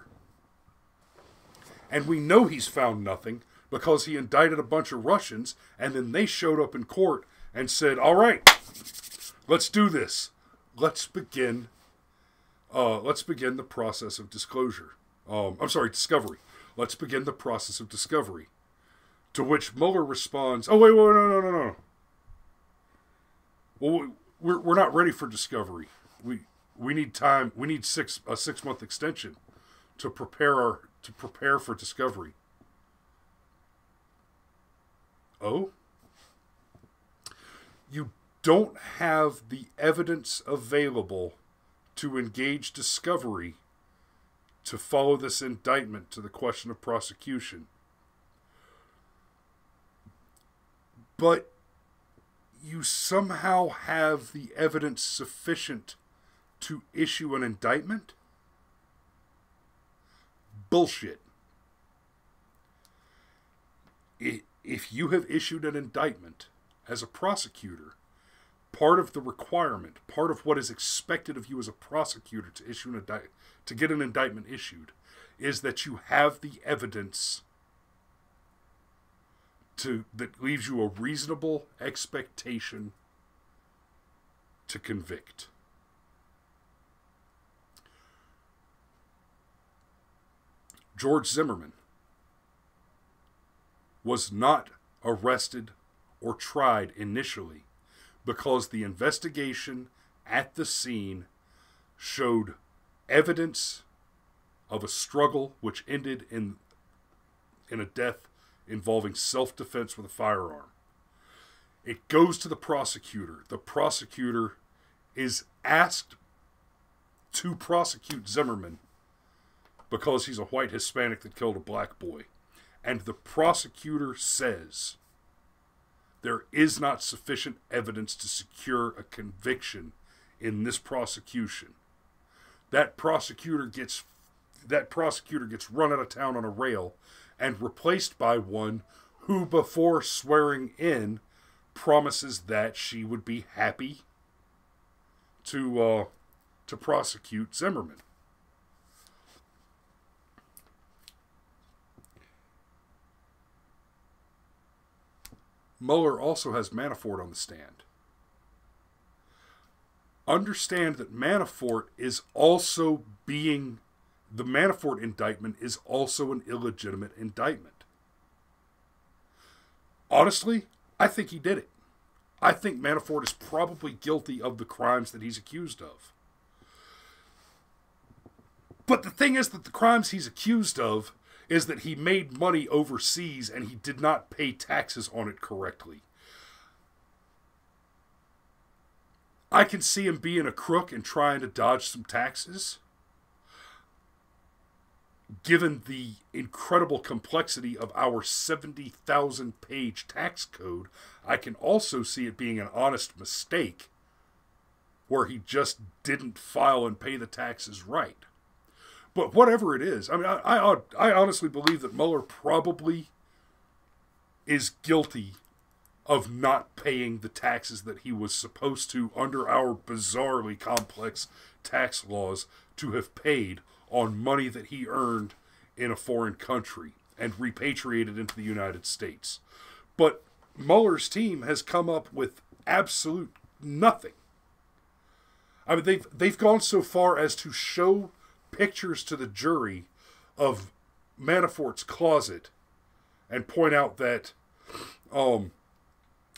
And we know he's found nothing because he indicted a bunch of Russians, and then they showed up in court and said, all right, let's do this. Let's begin the process of disclosure. Discovery. Let's begin the process of discovery. To which Mueller responds, oh, wait, no. Well, we're not ready for discovery. We need time. We need a 6-month extension to prepare for discovery. Oh? You don't have the evidence available to engage discovery to follow this indictment to the question of prosecution. But you somehow have the evidence sufficient to issue an indictment? Bullshit. If you have issued an indictment as a prosecutor, part of the requirement, part of what is expected of you as a prosecutor to issue to get an indictment issued, is that you have the evidence that leaves you a reasonable expectation to convict. George Zimmerman was not arrested or tried initially because the investigation at the scene showed evidence of a struggle which ended in a death involving self-defense with a firearm. It goes to the prosecutor. The prosecutor is asked to prosecute Zimmerman because he's a white Hispanic that killed a black boy. And the prosecutor says there is not sufficient evidence to secure a conviction in this prosecution. That prosecutor gets run out of town on a rail and replaced by one who, before swearing in, promises that she would be happy to prosecute Zimmerman. Mueller also has Manafort on the stand. Understand that Manafort is also the Manafort indictment is also an illegitimate indictment. Honestly, I think he did it. I think Manafort is probably guilty of the crimes that he's accused of. But the thing is that the crimes he's accused of is that he made money overseas and he did not pay taxes on it correctly. I can see him being a crook and trying to dodge some taxes. Given the incredible complexity of our 70,000-page tax code, I can also see it being an honest mistake where he just didn't file and pay the taxes right. But whatever it is, I mean, I honestly believe that Mueller probably is guilty of not paying the taxes that he was supposed to under our bizarrely complex tax laws to have paid on money that he earned in a foreign country and repatriated into the United States. But Mueller's team has come up with absolute nothing. I mean, they've gone so far as to show pictures to the jury of Manafort's closet and point out that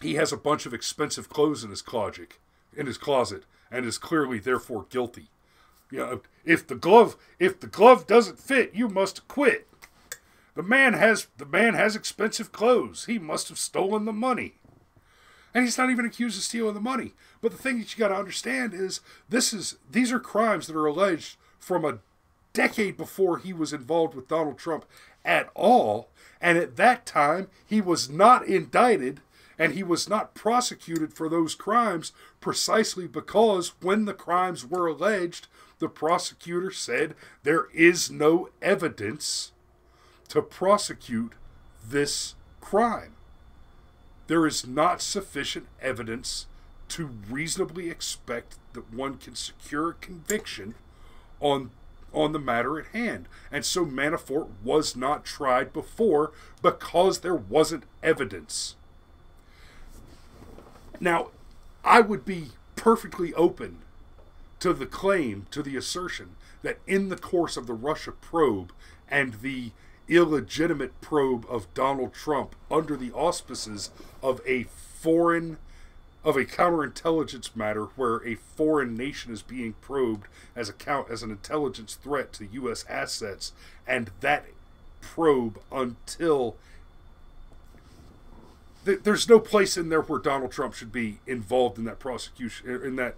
he has a bunch of expensive clothes in his closet, and is clearly therefore guilty. You know, if the glove doesn't fit, you must quit. The man has expensive clothes. He must have stolen the money. And he's not even accused of stealing the money. But the thing that you got to understand is these are crimes that are alleged from a decade before he was involved with Donald Trump at all. And at that time, he was not indicted and he was not prosecuted for those crimes precisely because when the crimes were alleged, the prosecutor said there is no evidence to prosecute this crime. There is not sufficient evidence to reasonably expect that one can secure a conviction on the matter at hand. And so Manafort was not tried before because there wasn't evidence. Now, I would be perfectly open to the claim, to the assertion, that in the course of the Russia probe and the illegitimate probe of Donald Trump under the auspices of a counterintelligence matter where a foreign nation is being probed as an intelligence threat to U.S. assets, and that probe until there's no place in there where Donald Trump should be involved in that prosecution, in that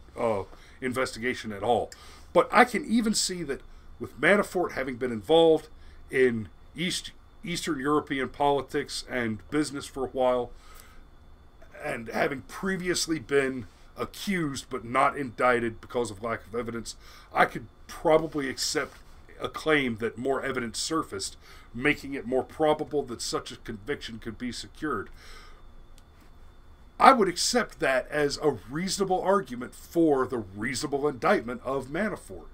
investigation at all. But I can even see that with Manafort having been involved in Eastern European politics and business for a while, and having previously been accused but not indicted because of lack of evidence, I could probably accept a claim that more evidence surfaced, making it more probable that such a conviction could be secured. I would accept that as a reasonable argument for the reasonable indictment of Manafort.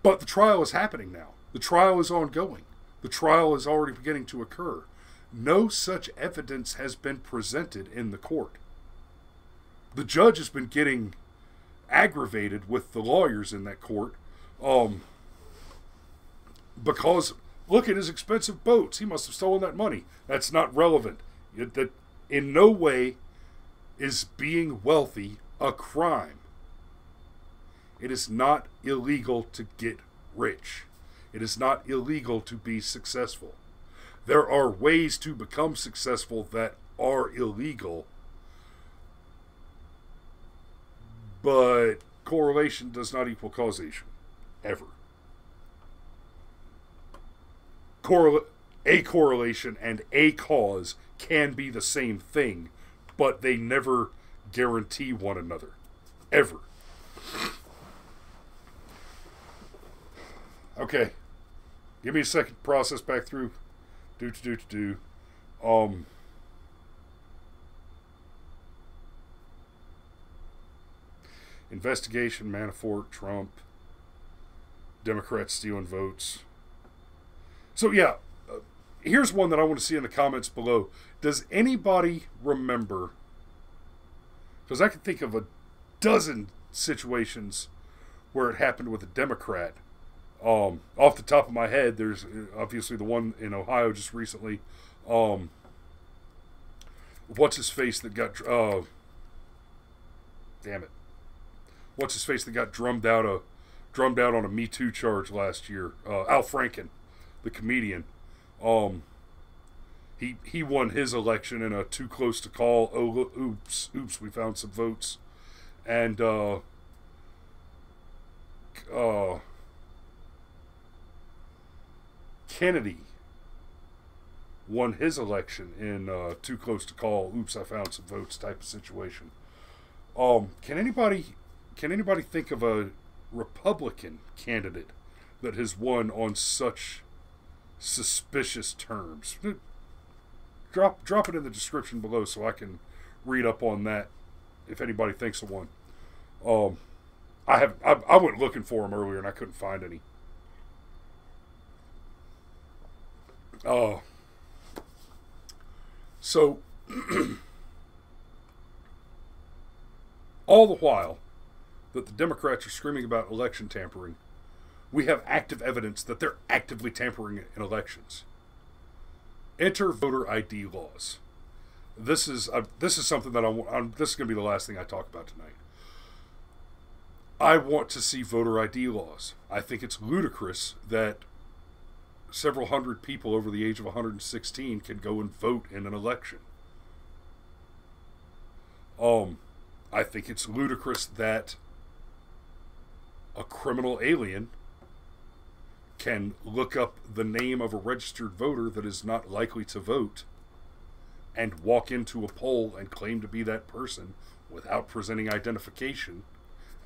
But the trial is happening now. The trial is ongoing. The trial is already beginning to occur. No such evidence has been presented in the court. The judge has been getting aggravated with the lawyers in that court because look at his expensive boats. He must have stolen that money. That's not relevant. That in no way is being wealthy a crime. It is not illegal to get rich. It is not illegal to be successful. There are ways to become successful that are illegal, but correlation does not equal causation, ever. A correlation and a cause can be the same thing, but they never guarantee one another, ever. Okay, give me a second to process back through. Investigation, Manafort, Trump, Democrats stealing votes. So yeah, here's one that I want to see in the comments below. Does anybody remember, because I can think of a dozen situations where it happened with a Democrat. Off the top of my head, there's obviously the one in Ohio just recently. What's his face that got What's his face that got drummed out on a Me Too charge last year? Al Franken, the comedian. He won his election in a too close to call. Oh, oops, we found some votes, and Kennedy won his election in too close to call. Oops, I found some votes type of situation. Can anybody think of a Republican candidate that has won on such suspicious terms? Drop it in the description below so I can read up on that if anybody thinks of one. I went looking for them earlier and I couldn't find any. So all the while, that the Democrats are screaming about election tampering, we have active evidence that they're actively tampering in elections. Enter voter ID laws. This is something that this is going to be the last thing I talk about tonight. I want to see voter ID laws. I think it's ludicrous that several hundred people over the age of 116 can go and vote in an election. I think it's ludicrous that a criminal alien can look up the name of a registered voter that is not likely to vote and walk into a poll and claim to be that person without presenting identification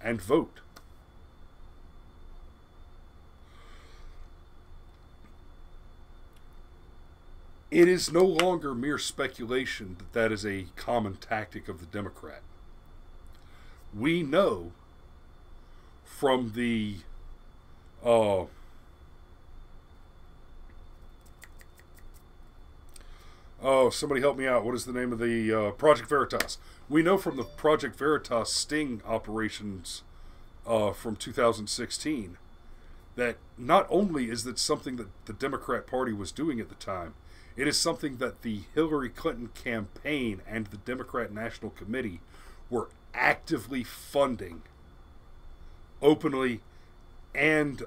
and vote. It is no longer mere speculation that that is a common tactic of the Democrat. We know from the somebody help me out. What is the name of the Project Veritas? We know from the Project Veritas sting operations from 2016 that not only is that something that the Democrat Party was doing at the time, it is something that the Hillary Clinton campaign and the Democrat National Committee were actively funding openly and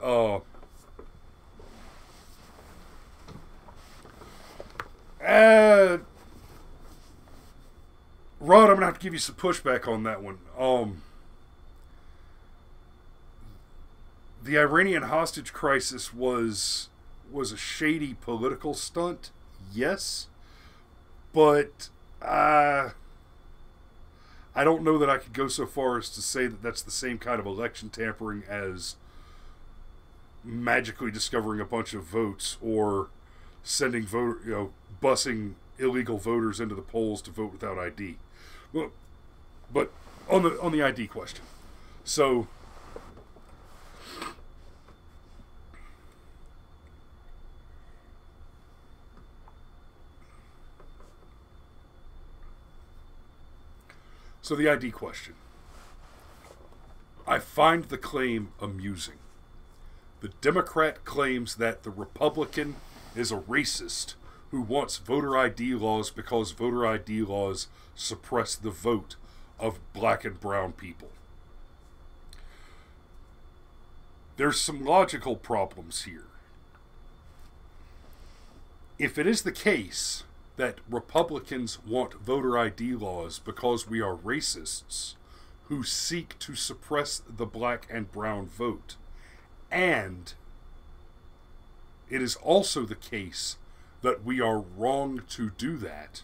Rod, I'm going to have to give you some pushback on that one. The Iranian hostage crisis was a shady political stunt, yes, but I don't know that I could go so far as to say that that's the same kind of election tampering as magically discovering a bunch of votes or sending busing illegal voters into the polls to vote without ID. Well, but on the ID question, so the ID question. I find the claim amusing. The Democrat claims that the Republican is a racist who wants voter ID laws because voter ID laws suppress the vote of black and brown people. There's some logical problems here. If it is the case that Republicans want voter ID laws because we are racists who seek to suppress the black and brown vote, and it is also the case that we are wrong to do that,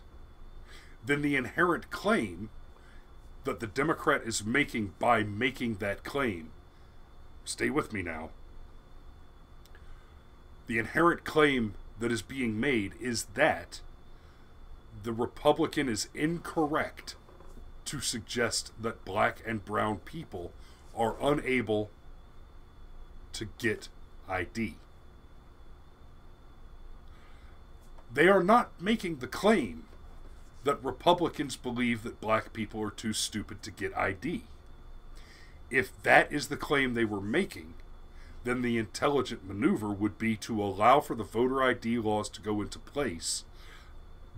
then the inherent claim that the Democrat is making by making that claim, stay with me now, the inherent claim that is being made is that the Republican is incorrect to suggest that black and brown people are unable to get ID. They are not making the claim that Republicans believe that black people are too stupid to get ID. If that is the claim they were making, then the intelligent maneuver would be to allow for the voter ID laws to go into place,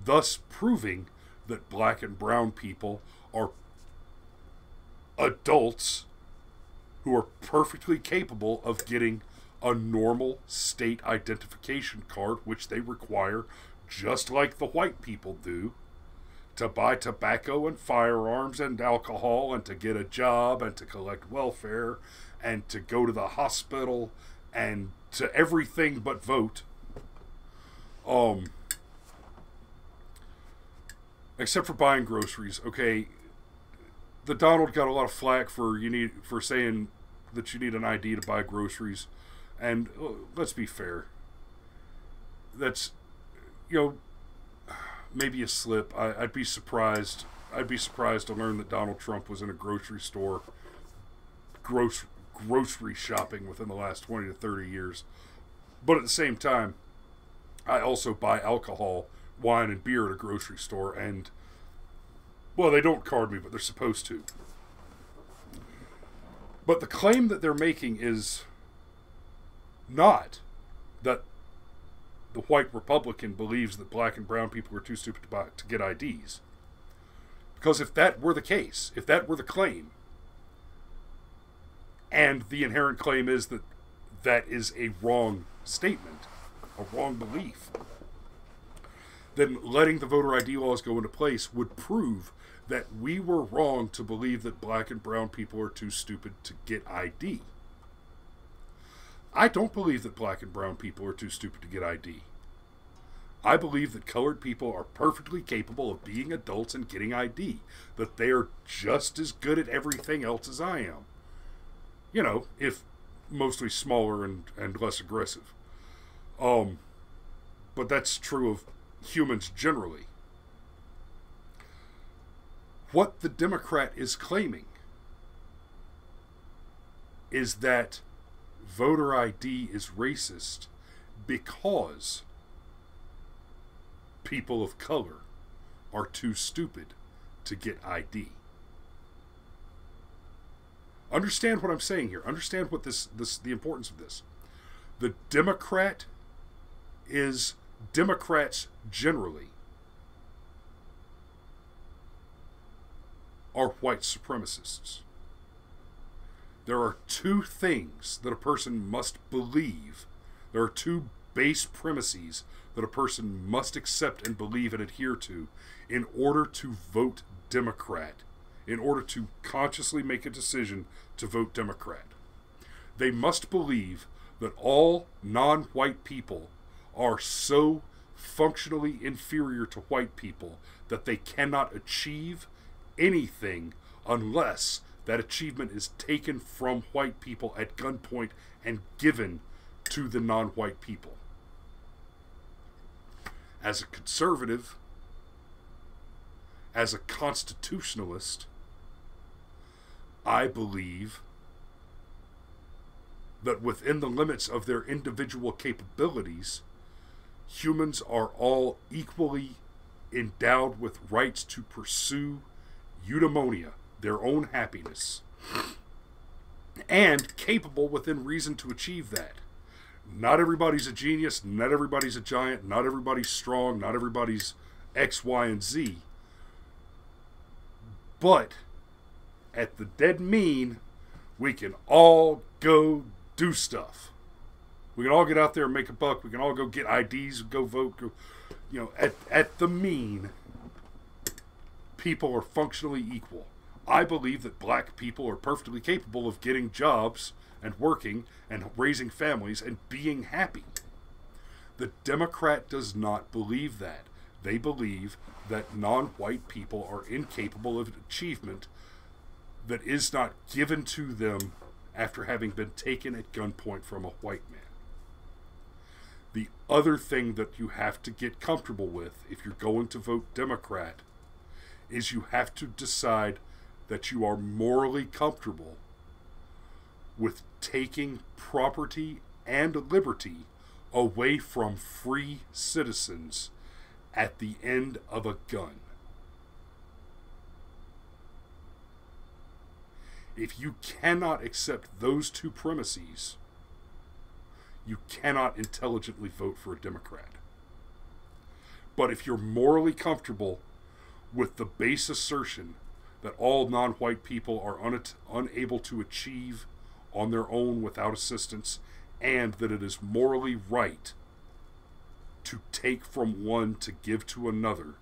thus proving that black and brown people are adults who are perfectly capable of getting a normal state identification card, which they require, just like the white people do, to buy tobacco and firearms and alcohol and to get a job and to collect welfare and to go to the hospital and to everything but vote. Except for buying groceries. Okay, the Donald got a lot of flack for saying that you need an ID to buy groceries, and let's be fair. That's, maybe a slip. I'd be surprised. I'd be surprised to learn that Donald Trump was in a grocery store, grocery shopping within the last 20 to 30 years. But at the same time, I also buy alcohol, wine, and beer at a grocery store, and, well, they don't card me, but they're supposed to. But the claim that they're making is not that the white Republican believes that black and brown people are too stupid to get IDs. Because if that were the case, if that were the claim, and the inherent claim is that that is a wrong statement, a wrong belief, then letting the voter ID laws go into place would prove that we were wrong to believe that black and brown people are too stupid to get ID. I don't believe that black and brown people are too stupid to get ID. I believe that colored people are perfectly capable of being adults and getting ID, that they are just as good at everything else as I am. You know, if mostly smaller and less aggressive. But that's true of humans generally. What the Democrat is claiming is that voter ID is racist because people of color are too stupid to get ID. Understand what I'm saying here. Understand what the importance of this. The Democrats generally are white supremacists. There are two things that a person must believe. There are two base premises that a person must accept and believe and adhere to in order to vote Democrat, in order to consciously make a decision to vote Democrat. They must believe that all non-white people are so functionally inferior to white people that they cannot achieve anything unless that achievement is taken from white people at gunpoint and given to the non-white people. As a conservative, as a constitutionalist, I believe that within the limits of their individual capabilities, humans are all equally endowed with rights to pursue eudaimonia, their own happiness, and capable within reason to achieve that. Not everybody's a genius, not everybody's a giant, not everybody's strong, not everybody's X, Y, and Z. But at the dead mean, we can all go do stuff. We can all get out there and make a buck. We can all go get IDs, go vote. Go, you know, at the mean, people are functionally equal. I believe that black people are perfectly capable of getting jobs and working and raising families and being happy. The Democrat does not believe that. They believe that non-white people are incapable of achievement that is not given to them after having been taken at gunpoint from a white man. The other thing that you have to get comfortable with if you're going to vote Democrat is you have to decide that you are morally comfortable with taking property and liberty away from free citizens at the end of a gun. If you cannot accept those two premises, you cannot intelligently vote for a Democrat. But if you're morally comfortable with the base assertion that all non-white people are unable to achieve on their own without assistance, and that it is morally right to take from one to give to another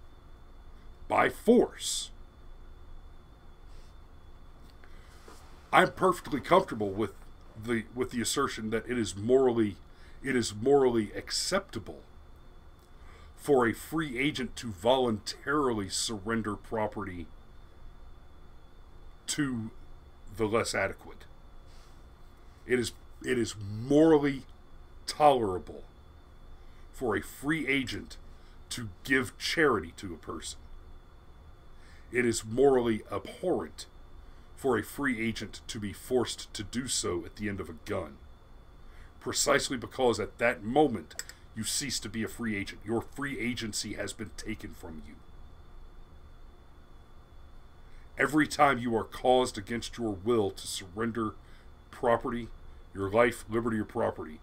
by force, I'm perfectly comfortable with the assertion that it is morally acceptable for a free agent to voluntarily surrender property to the less adequate. It is morally tolerable for a free agent to give charity to a person. It is morally abhorrent for a free agent to be forced to do so at the end of a gun. Precisely because at that moment you cease to be a free agent. Your free agency has been taken from you. Every time you are caused against your will to surrender property, your life, liberty, or property,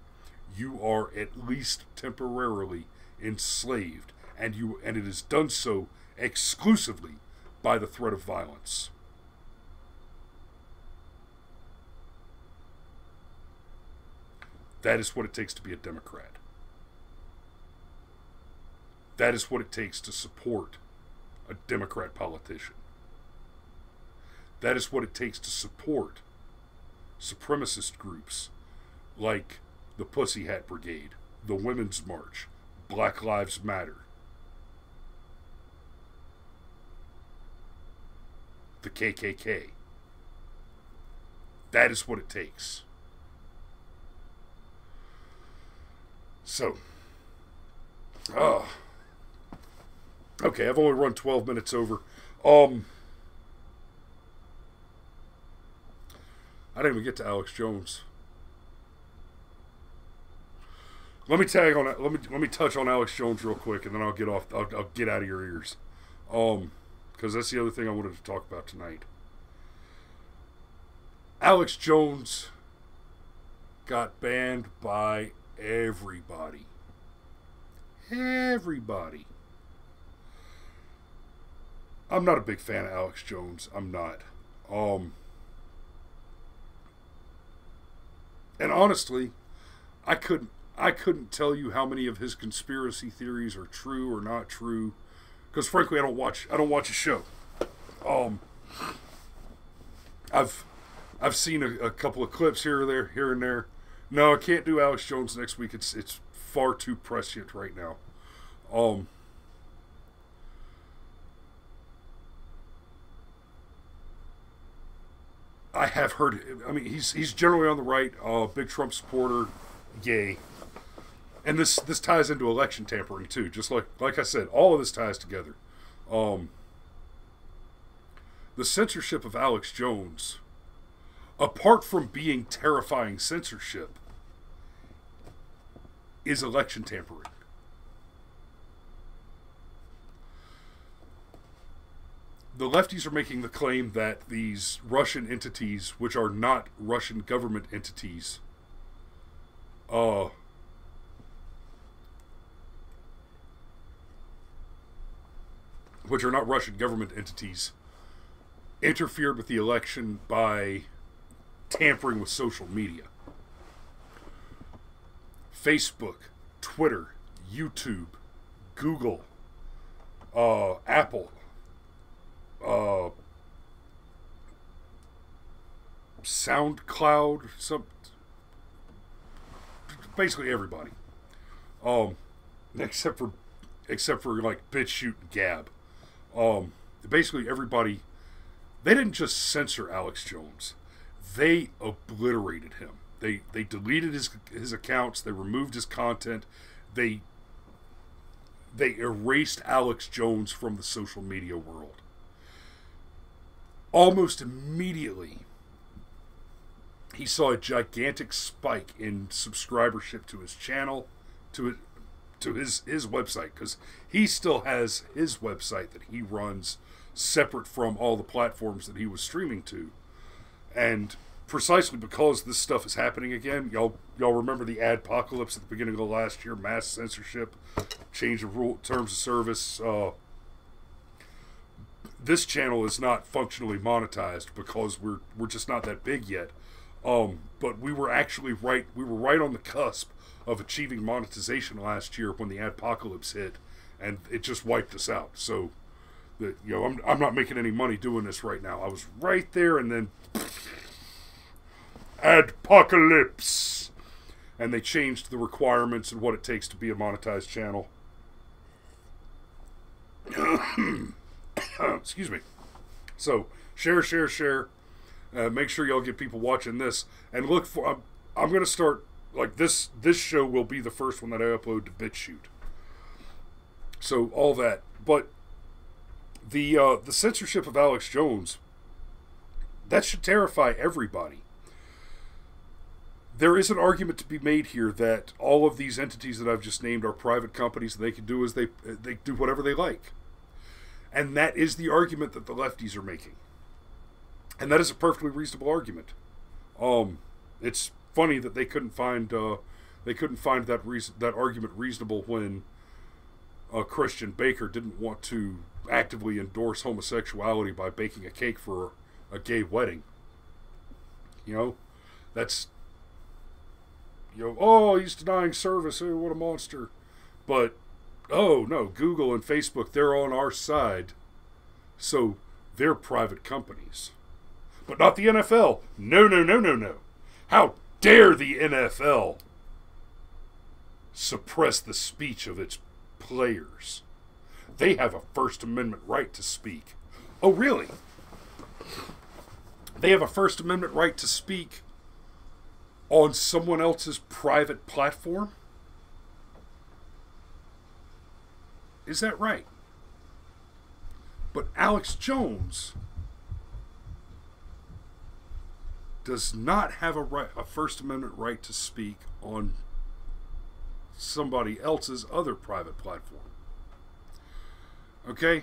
you are at least temporarily enslaved, and it is done so exclusively by the threat of violence. That is what it takes to be a Democrat. That is what it takes to support a Democrat politician. That is what it takes to support supremacist groups like the Pussy Hat Brigade, the Women's March, Black Lives Matter, the KKK. That is what it takes. So, okay, I've only run 12 minutes over. I didn't even get to Alex Jones. Let me tag on that. Let me touch on Alex Jones real quick, and then I'll get off. I'll get out of your ears, because that's the other thing I wanted to talk about tonight. Alex Jones got banned by everybody. Everybody. I'm not a big fan of Alex Jones. I'm not. And honestly, I couldn't tell you how many of his conspiracy theories are true or not true, because frankly, I don't watch a show. I've seen a couple of clips here and there. No, I can't do Alex Jones next week. It's far too prescient right now. I have heard. I mean, he's generally on the right. Big Trump supporter, yay. And this ties into election tampering too. Just like I said, all of this ties together. The censorship of Alex Jones, apart from being terrifying censorship, is election tampering. The lefties are making the claim that these Russian entities, which are not Russian government entities, interfered with the election by tampering with social media. Facebook, Twitter, YouTube, Google, Apple, SoundCloud, basically everybody, except for like BitChute and Gab. Basically everybody. They didn't just censor Alex Jones; they obliterated him. They deleted his accounts. They removed his content. They erased Alex Jones from the social media world. Almost immediately, he saw a gigantic spike in subscribership to his channel, to his website, because he still has his website that he runs separate from all the platforms that he was streaming to. And precisely because this stuff is happening again, y'all remember the adpocalypse at the beginning of the last year, mass censorship, change of terms of service. This channel is not functionally monetized because we're just not that big yet. But we were actually right. We were right on the cusp of achieving monetization last year when the adpocalypse hit, and it just wiped us out. So, I'm not making any money doing this right now. I was right there, and then adpocalypse, and they changed the requirements and what it takes to be a monetized channel. Excuse me. So share. Make sure y'all get people watching this, and look for. I'm going to start like this. This show will be the first one that I upload to BitChute. So all that, but the censorship of Alex Jones, that should terrify everybody. There is an argument to be made here that all of these entities that I've just named are private companies, and they can do as they do whatever they like. And that is the argument that the lefties are making. And that is a perfectly reasonable argument. It's funny that they couldn't find that argument reasonable when Christian Baker didn't want to actively endorse homosexuality by baking a cake for a gay wedding. You know, that's, oh, he's denying service. Oh, what a monster. But, oh, no, Google and Facebook, they're on our side. So, they're private companies. But not the NFL. No, no, no, no, no. How dare the NFL suppress the speech of its players? They have a First Amendment right to speak. Oh, really? They have a First Amendment right to speak on someone else's private platform? Is that right? But Alex Jones does not have a First Amendment right to speak on somebody else's other private platform. Okay?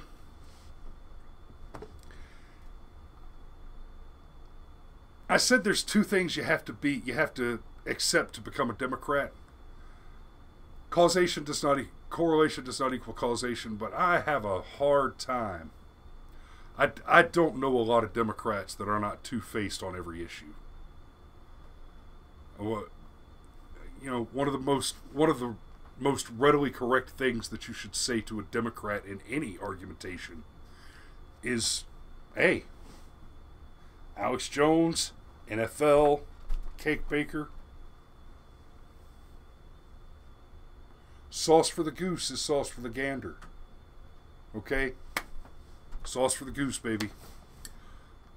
I said there's two things you have to accept to become a Democrat. Correlation does not equal causation, but I have a hard time. I don't know a lot of Democrats that are not two-faced on every issue. One of the most readily correct things that you should say to a Democrat in any argumentation is, hey, Alex Jones, NFL, cake baker. Sauce for the goose is sauce for the gander. Okay? Sauce for the goose, baby.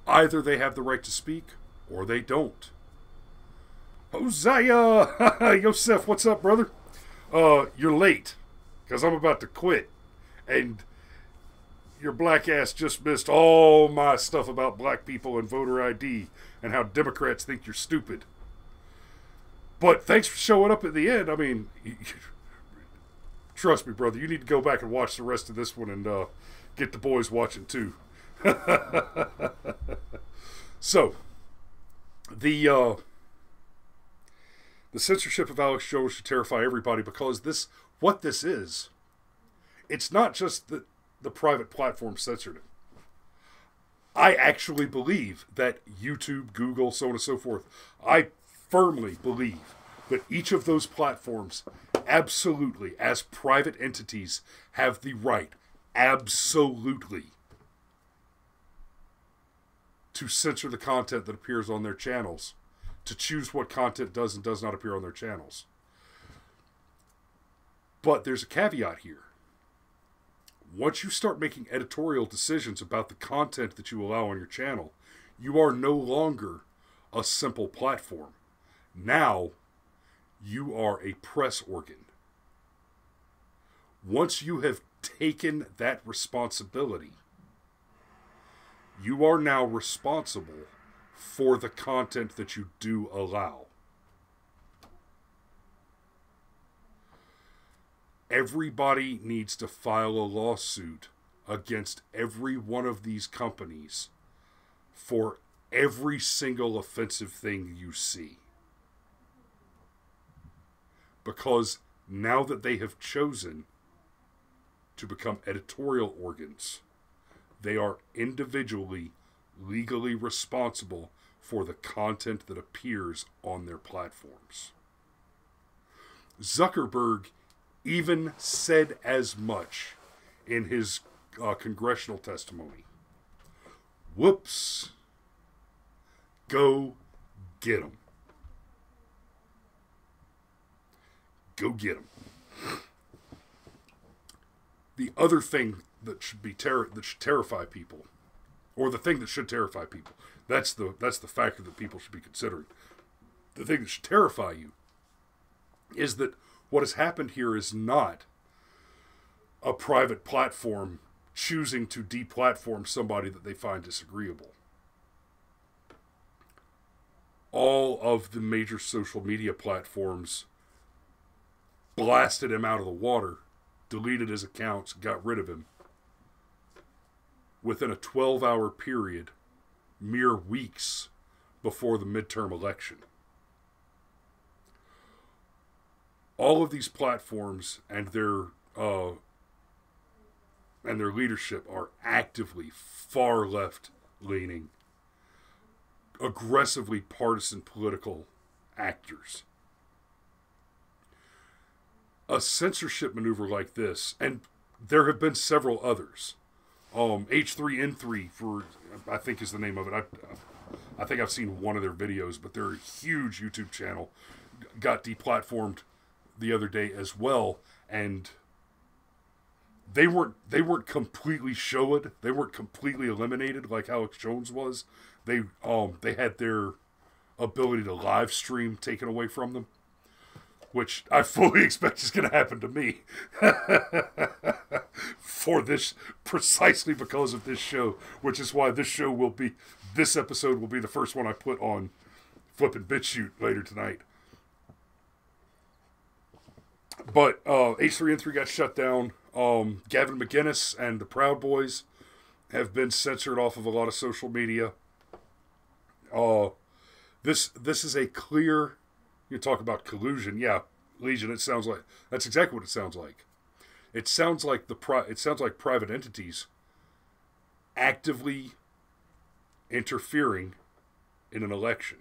Either they have the right to speak, or they don't. Hosea! Yosef, what's up, brother? You're late, because I'm about to quit. And your black ass just missed all my stuff about black people and voter ID, and how Democrats think you're stupid. But thanks for showing up at the end. I mean, trust me, brother, you need to go back and watch the rest of this one and get the boys watching too. So, the censorship of Alex Jones should terrify everybody, because what this is, it's not just that the private platform censored it. I actually believe that YouTube, Google, so on and so forth, I firmly believe that each of those platforms absolutely, as private entities, have the right, absolutely, to censor the content that appears on their channels, to choose what content does and does not appear on their channels. But there's a caveat here. Once you start making editorial decisions about the content that you allow on your channel, you are no longer a simple platform. Now, you are a press organ. Once you have taken that responsibility, you are now responsible for the content that you do allow. Everybody needs to file a lawsuit against every one of these companies for every single offensive thing you see. Because now that they have chosen to become editorial organs, they are individually, legally responsible for the content that appears on their platforms. Zuckerberg even said as much in his congressional testimony. Whoops. Go get 'em. Go get 'em. The other thing that should terrify people, or the thing that should terrify people, that's the factor that people should be considering. The thing that should terrify you is that what has happened here is not a private platform choosing to deplatform somebody that they find disagreeable. All of the major social media platforms blasted him out of the water, deleted his accounts, got rid of him within a 12-hour period, mere weeks before the midterm election. all of these platforms and their leadership are actively far left leaning, aggressively partisan political actors. A censorship maneuver like this, and there have been several others. H3N3 I think is the name of it. I think I've seen one of their videos, but their huge YouTube channel got deplatformed the other day as well, and they weren't completely showed. They weren't completely eliminated like Alex Jones was. They had their ability to live stream taken away from them, which I fully expect is going to happen to me for this, precisely because of this show, which is why this episode will be the first one I put on Flippin' BitChute later tonight. But H3N3 got shut down. Gavin McInnes and the Proud Boys have been censored off of a lot of social media. This is a clear. You talk about collusion, yeah, Legion. It sounds like that's exactly what it sounds like. It sounds like private entities actively interfering in an election.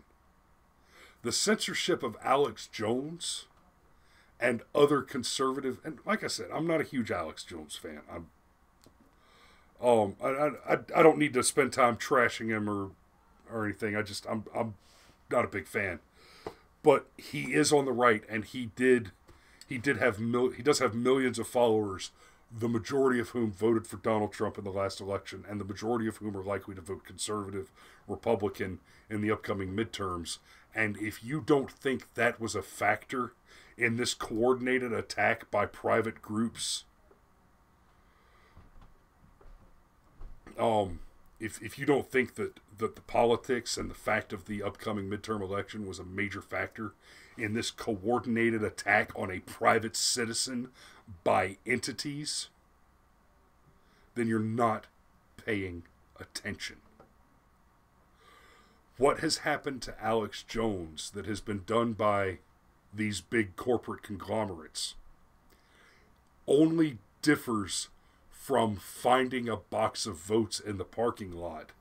The censorship of Alex Jones and other conservative, and like I said, I'm not a huge Alex Jones fan. I don't need to spend time trashing him or anything. I'm not a big fan. But he is on the right, and he does have millions of followers, the majority of whom voted for Donald Trump in the last election, and the majority of whom are likely to vote conservative, Republican in the upcoming midterms. And if you don't think that was a factor in this coordinated attack by private groups, if you don't think that the politics and the fact of the upcoming midterm election was a major factor in this coordinated attack on a private citizen by entities, then you're not paying attention. What has happened to Alex Jones that has been done by these big corporate conglomerates only differs from finding a box of votes in the parking lot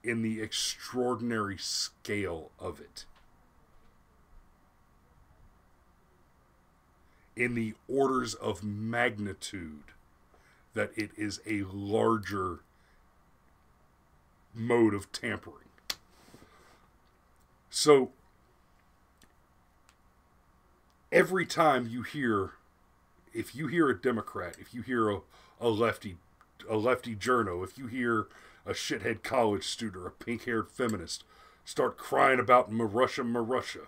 in the extraordinary scale of it. In the orders of magnitude that it is a larger mode of tampering. So, every time you hear, if you hear a Democrat, if you hear a lefty journo, if you hear a shithead college student or a pink-haired feminist start crying about Marussia,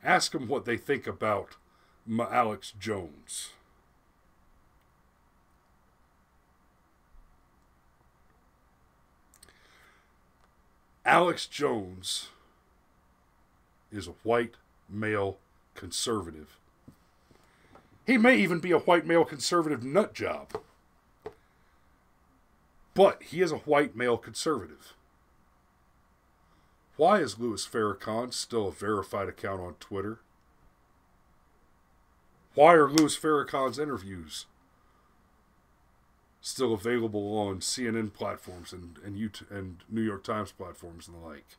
ask them what they think about Alex Jones. Alex Jones is a white male conservative. He may even be a white male conservative nut job. But he is a white male conservative. Why is Louis Farrakhan still a verified account on Twitter? Why are Louis Farrakhan's interviews still available on CNN platforms and YouTube and New York Times platforms and the like?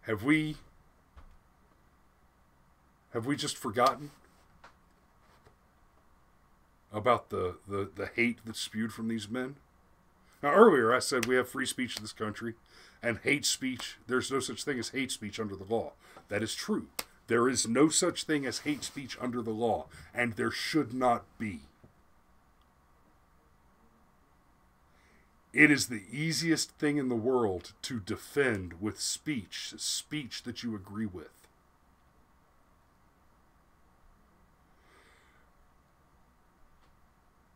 Have we just forgotten about the hate that's spewed from these men? Now, earlier I said we have free speech in this country, and hate speech, there's no such thing as hate speech under the law. That is true. There is no such thing as hate speech under the law, and there should not be. It is the easiest thing in the world to defend with speech that you agree with.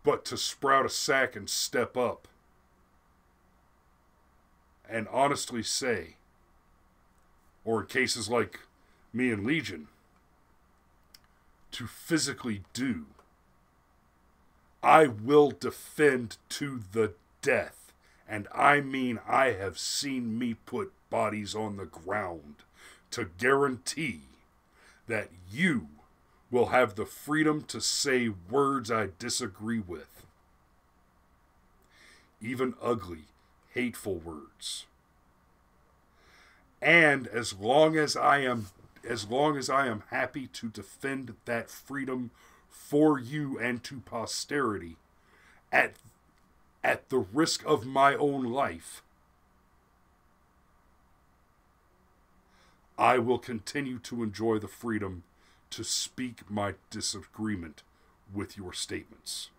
But to sprout a sack and step up and honestly say, or in cases like me and Legion, to physically do, I will defend to the death. And I mean, I have seen me put bodies on the ground to guarantee that you will have the freedom to say words I disagree with. Even ugly, hateful words. And as long as I am happy to defend that freedom for you and to posterity at the risk of my own life, I will continue to enjoy the freedom to speak my disagreement with your statements.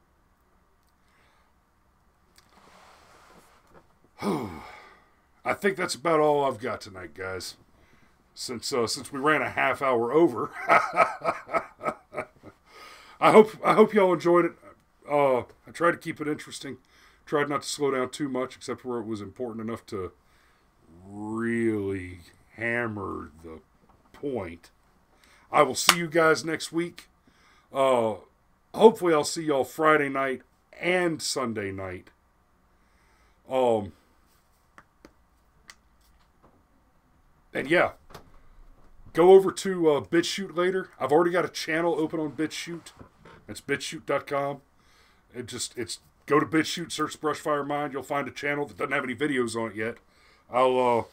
I think that's about all I've got tonight, guys. Since we ran a half hour over, I hope y'all enjoyed it. I tried to keep it interesting. Tried not to slow down too much, except where it was important enough to really hammer the point. I will see you guys next week. Hopefully I'll see y'all Friday night and Sunday night. And yeah, go over to BitChute later. I've already got a channel open on BitChute. It's bitchute.com. It's go to BitChute, search Brushfire Mind. You'll find a channel that doesn't have any videos on it yet. I'll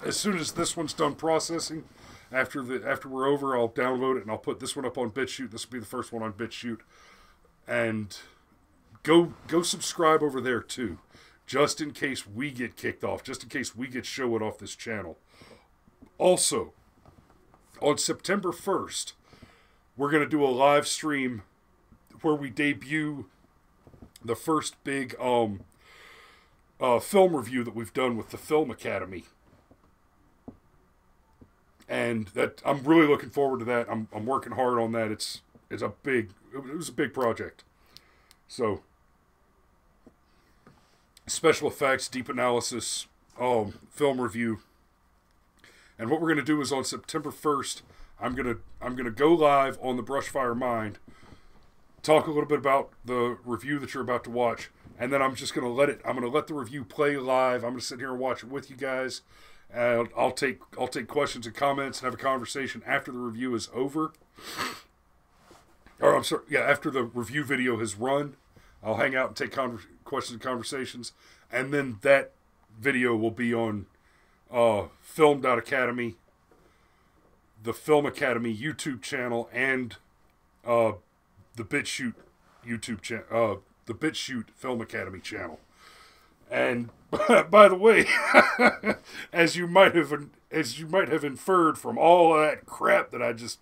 as soon as this one's done processing, after we're over, I'll download it and I'll put this one up on BitChute. This will be the first one on BitChute. And go subscribe over there too, just in case we get kicked off, just in case we get showed off this channel. Also, on September 1st, we're going to do a live stream where we debut the first big film review that we've done with the Film Academy. And that I'm really looking forward to that. I'm working hard on that. It was a big project. So, special effects, deep analysis, film review. And what we're going to do is on September 1st, I'm gonna go live on the Brushfire Mind, talk a little bit about the review that you're about to watch, and then I'm gonna let the review play live. I'm gonna sit here and watch it with you guys. I'll take questions and comments and have a conversation after the review is over. Or I'm sorry, yeah, after the review video has run, I'll hang out and take questions and conversations, and then that video will be on Film.Academy, the Film Academy YouTube channel, and the BitChute YouTube channel, the BitChute Film Academy channel. And by the way, as you might have inferred from all of that crap that I just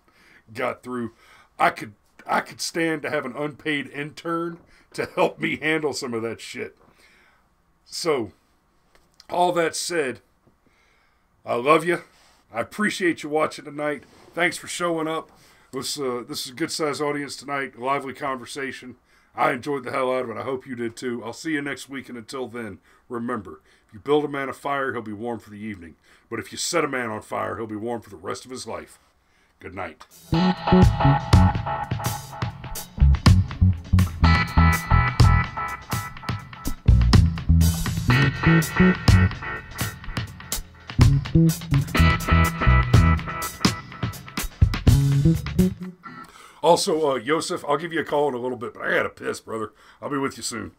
got through, I could stand to have an unpaid intern to help me handle some of that shit. So, all that said, I love you. I appreciate you watching tonight. Thanks for showing up. This is a good-sized audience tonight. Lively conversation. I enjoyed the hell out of it. I hope you did too. I'll see you next week, and until then, remember, if you build a man a fire, he'll be warm for the evening. But if you set a man on fire, he'll be warm for the rest of his life. Good night. Also, Yosef, I'll give you a call in a little bit, but I gotta piss, brother. I'll be with you soon.